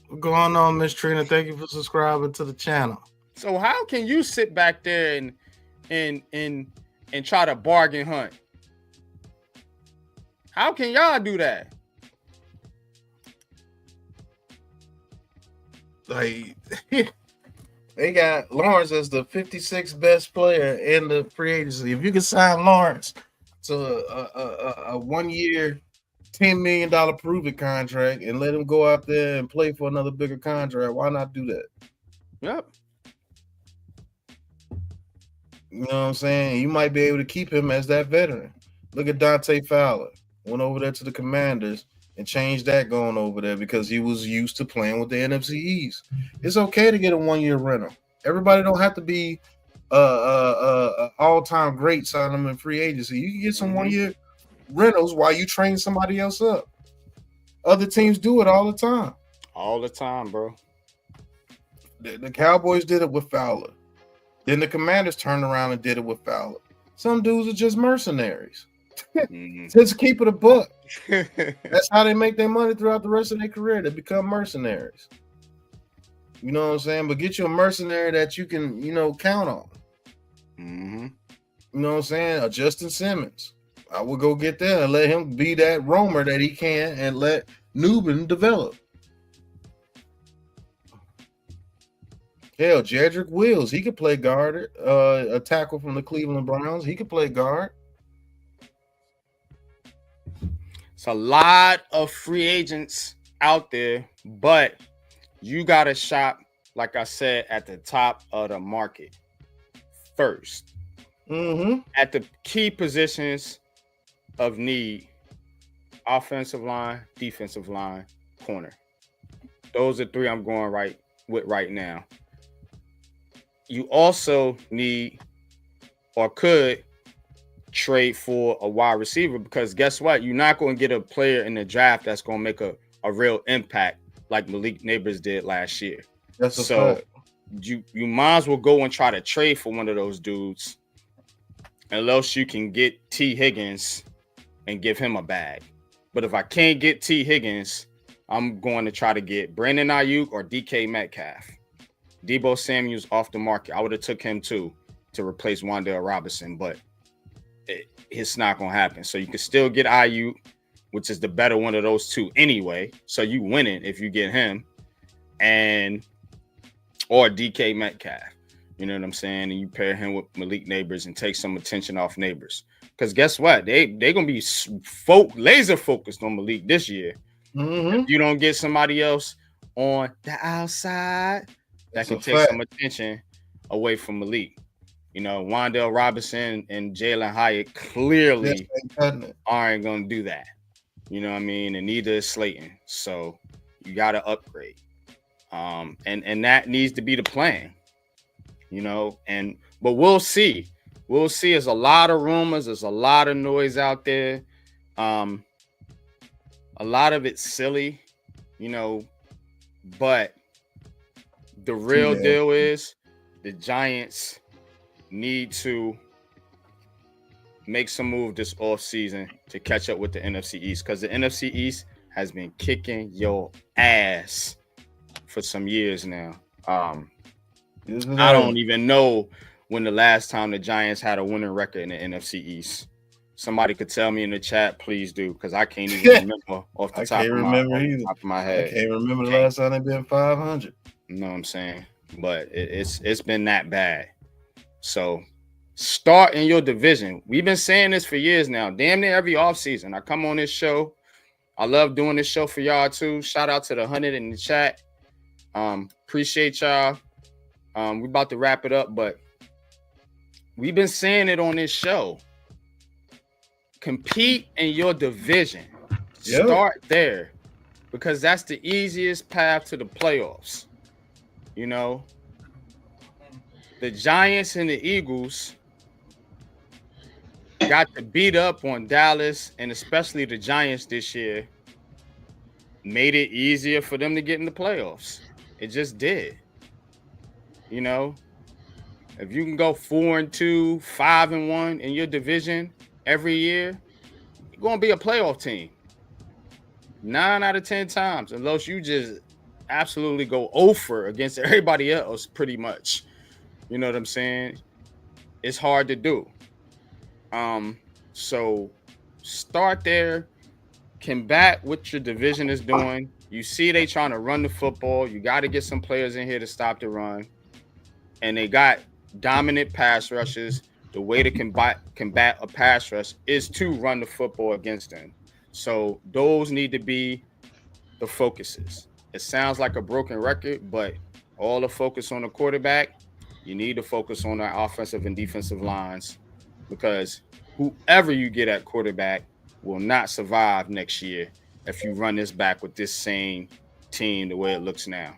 What's going on, Miss Trina? Thank you for subscribing to the channel. So how can you sit back there and try to bargain hunt? How can y'all do that? Like, they got Lawrence as the 56th best player in the free agency. If you can sign Lawrence to a 1 year, $10 million prove it contract and let him go out there and play for another bigger contract, why not do that? Yep. You know what I'm saying? You might be able to keep him as that veteran. Look at Dante Fowler. Went over there to the Commanders and changed that going over there because he was used to playing with the NFC East. It's okay to get a 1 year rental. Everybody don't have to be all-time great signing them in free agency. You can get some 1 year rentals while you train somebody else up. Other teams do it all the time. All the time, bro. The Cowboys did it with Fowler. Then the Commanders turned around and did it with Fowler. Some dudes are just mercenaries. Just keep it a buck. That's how they make their money throughout the rest of their career. They become mercenaries. You know what I'm saying? But get you a mercenary that you can, you know, count on. Mm-hmm. You know what I'm saying? A Justin Simmons. I would go get that and let him be that roamer that he can and let Newman develop. Hell, Jedrick Wills, he could play guard. A tackle from the Cleveland Browns, he could play guard. It's a lot of free agents out there, but you got to shop, like I said, at the top of the market first. At the key positions of need: offensive line, defensive line, corner. Those are three I'm going right now. You also need or could trade for a wide receiver, because guess what? You're not going to get a player in the draft that's going to make a real impact like Malik Neighbors did last year. That's a so fact. You might as well go and try to trade for one of those dudes, unless you can get T. Higgins and give him a bag. But if I can't get T. Higgins, I'm going to try to get Brandon Ayuk or DK Metcalf. Deebo Samuel's off the market. I would have took him too to replace Wan'Dale Robinson, but it's not going to happen. So you can still get Ayuk, which is the better one of those two anyway. So you win it if you get him, or DK Metcalf. You know what I'm saying? And you pair him with Malik Neighbors and take some attention off Neighbors. Because guess what? They're going to be laser focused on Malik this year. If you don't get somebody else on the outside that can take some attention away from Malik. You know, Wan'Dale Robinson and Jalen Hyatt clearly aren't going to do that. You know what I mean? And neither is Slayton. So you got to upgrade. And that needs to be the plan. You know, but we'll see. We'll see. There's a lot of rumors. There's a lot of noise out there. A lot of it's silly, you know, but the real deal is the Giants need to make some move this offseason to catch up with the NFC East, because the NFC East has been kicking your ass for some years now. I don't even know when the last time the Giants had a winning record in the NFC East. Somebody could tell me in the chat, please do, because I can't even remember off the top of my head. I can't remember the last time they've been 500. You know what I'm saying? But it's been that bad. So start in your division. We've been saying this for years now. Damn near every offseason. I come on this show. I love doing this show for y'all too. Shout out to the 100 in the chat. Appreciate y'all. We about to wrap it up, but we've been saying it on this show. Compete in your division. Start there, because that's the easiest path to the playoffs. You know, the Giants and the Eagles got to beat up on Dallas, and especially the Giants this year made it easier for them to get in the playoffs. It just did. You know, if you can go 4-2, 5-1 in your division every year, you're going to be a playoff team 9 out of 10 times, unless you just absolutely go over against everybody else pretty much. You know what I'm saying? It's hard to do. So start there, combat what your division is doing. You see they trying to run the football. You got to get some players in here to stop the run. And they got dominant pass rushes. The way to combat a pass rush is to run the football against them. So those need to be the focuses. It sounds like a broken record, but all the focus on the quarterback, you need to focus on the offensive and defensive lines, because whoever you get at quarterback will not survive next year if you run this back with this same team the way it looks now.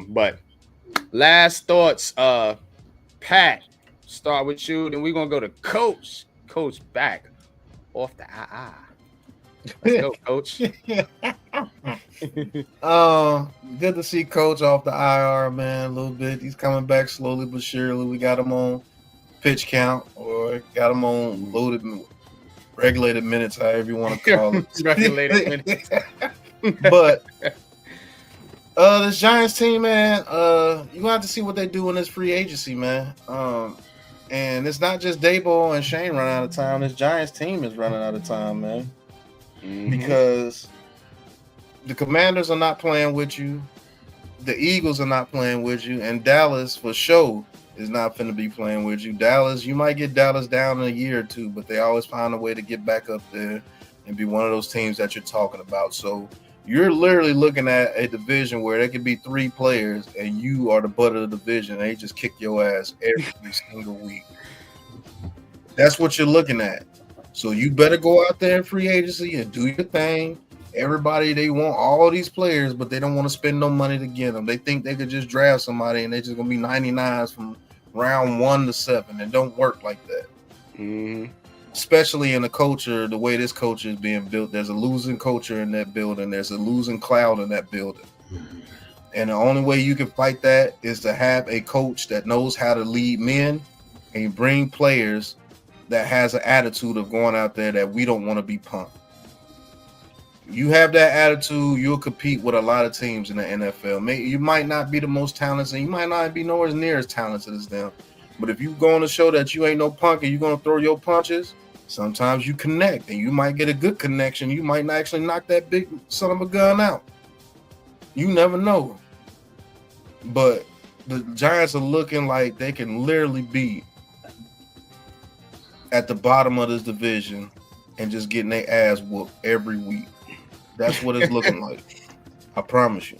But last thoughts, Pat, start with you, then we're going to go to Coach. Coach back off the II. Let's go, Coach. Good to see Coach off the IR, man, a little bit. He's coming back slowly but surely. We got him on pitch count, or got him on regulated minutes, however you want to call it. Regulated minutes. But this Giants team, man, you're gonna have to see what they do in this free agency, man. And it's not just Daboll and Shane running out of time. This Giants team is running out of time, man. Because the Commanders are not playing with you, the Eagles are not playing with you, and Dallas for sure is not finna be playing with you. Dallas, you might get Dallas down in a year or two, but they always find a way to get back up there. and be one of those teams that you're talking about. So you're literally looking at a division where there could be 3 players and you are the butt of the division. And they just kick your ass every single week. That's what you're looking at. So you better go out there in free agency and do your thing. Everybody, they want all these players, but they don't want to spend no money to get them. They think they could just draft somebody and they're just going to be 99s from round 1 to 7. It don't work like that. Mm-hmm. Especially in the culture, the way this culture is being built. There's a losing culture in that building. There's a losing cloud in that building. And the only way you can fight that is to have a coach that knows how to lead men and bring players that has an attitude of going out there that we don't want to be punked. You have that attitude, you'll compete with a lot of teams in the NFL. You might not be the most talented, and you might not be nowhere near as talented as them. But if you go on to show that you ain't no punk and you're going to throw your punches, sometimes you connect, and you might get a good connection. You might not actually knock that big son of a gun out. You never know. But the Giants are looking like they can literally be at the bottom of this division and just getting their ass whooped every week. That's what it's looking like. I promise you.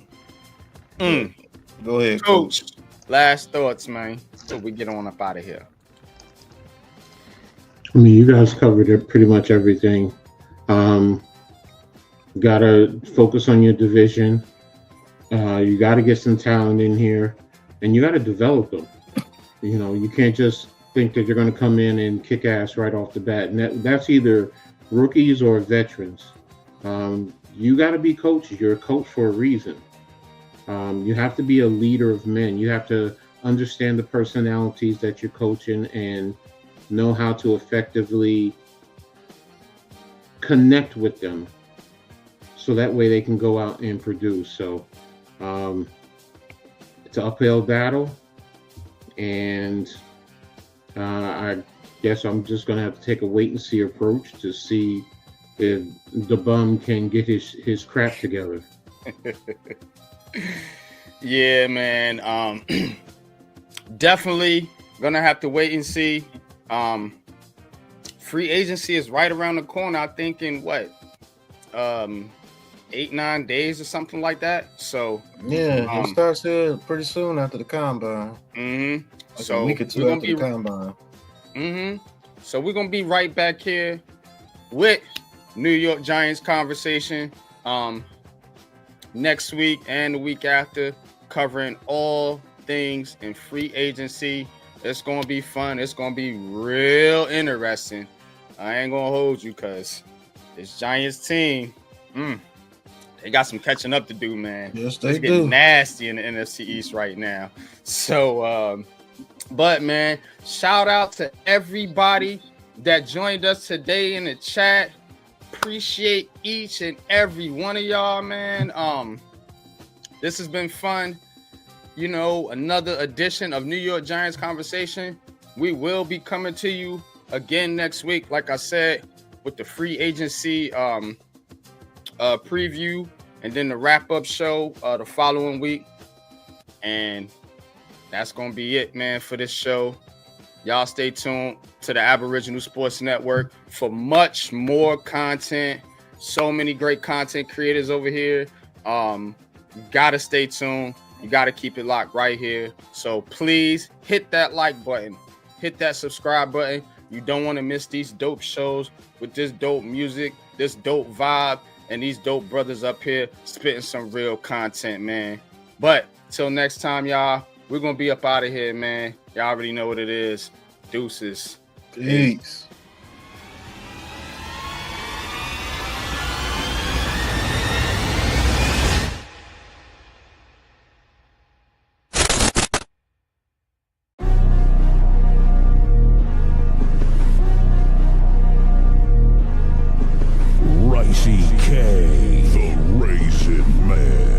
Go ahead, Coach. Last thoughts, man, so we get on up out of here. I mean, you guys covered it, pretty much everything. Gotta focus on your division. You gotta get some talent in here, and you gotta develop them. You know, you can't just think that you're going to come in and kick ass right off the bat. And that's either rookies or veterans. You got to be coaches. You're a coach for a reason. You have to be a leader of men. You have to understand the personalities that you're coaching and know how to effectively connect with them so that way they can go out and produce. So it's an uphill battle, and I guess I'm just going to have to take a wait-and-see approach to see if the bum can get his crap together. Yeah, man. Definitely going to have to wait and see. Free agency is right around the corner. I think in 8-9 days or something like that. So yeah, it starts here pretty soon after the combine. Mm-hmm. Like so a week or two after the combine. Mm-hmm. So we're gonna be right back here with New York Giants conversation next week and the week after, covering all things in free agency. It's gonna be fun. It's gonna be real interesting. I ain't gonna hold you, cause this Giants team, they got some catching up to do, man. Yes, they it's do. getting nasty in the NFC East right now. So, but man, shout out to everybody that joined us today in the chat. Appreciate each and every one of y'all, man. This has been fun. You know, another edition of New York Giants Conversation. We will be coming to you again next week, like I said, with the free agency preview, and then the wrap-up show the following week. And that's going to be it, man, for this show. Y'all stay tuned to the Aboriginal Sports Network for much more content. So many great content creators over here. You got to stay tuned. You got to keep it locked right here. So please hit that like button. Hit that subscribe button. You don't want to miss these dope shows with this dope music, this dope vibe, and these dope brothers up here spitting some real content, man. But till next time, y'all, we're going to be up out of here, man. Y'all already know what it is. Deuces. Peace. The Raisin Man.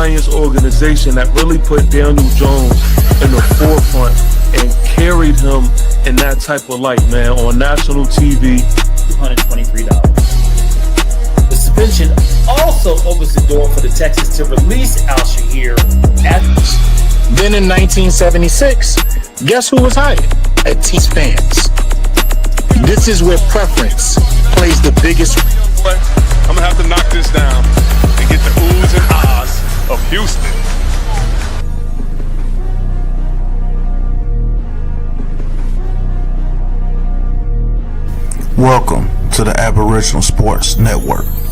Giants organization that really put Daniel Jones in the forefront and carried him in that type of light, man, on national TV. $223. The suspension also opens the door for the Texans to release Al-Shahir at. Then in 1976, guess who was hired? Chiefs fans. This is where preference plays the biggest. But I'm gonna have to knock this down and get the oohs and ahs of Houston. Welcome to the Aboriginal Sports Network.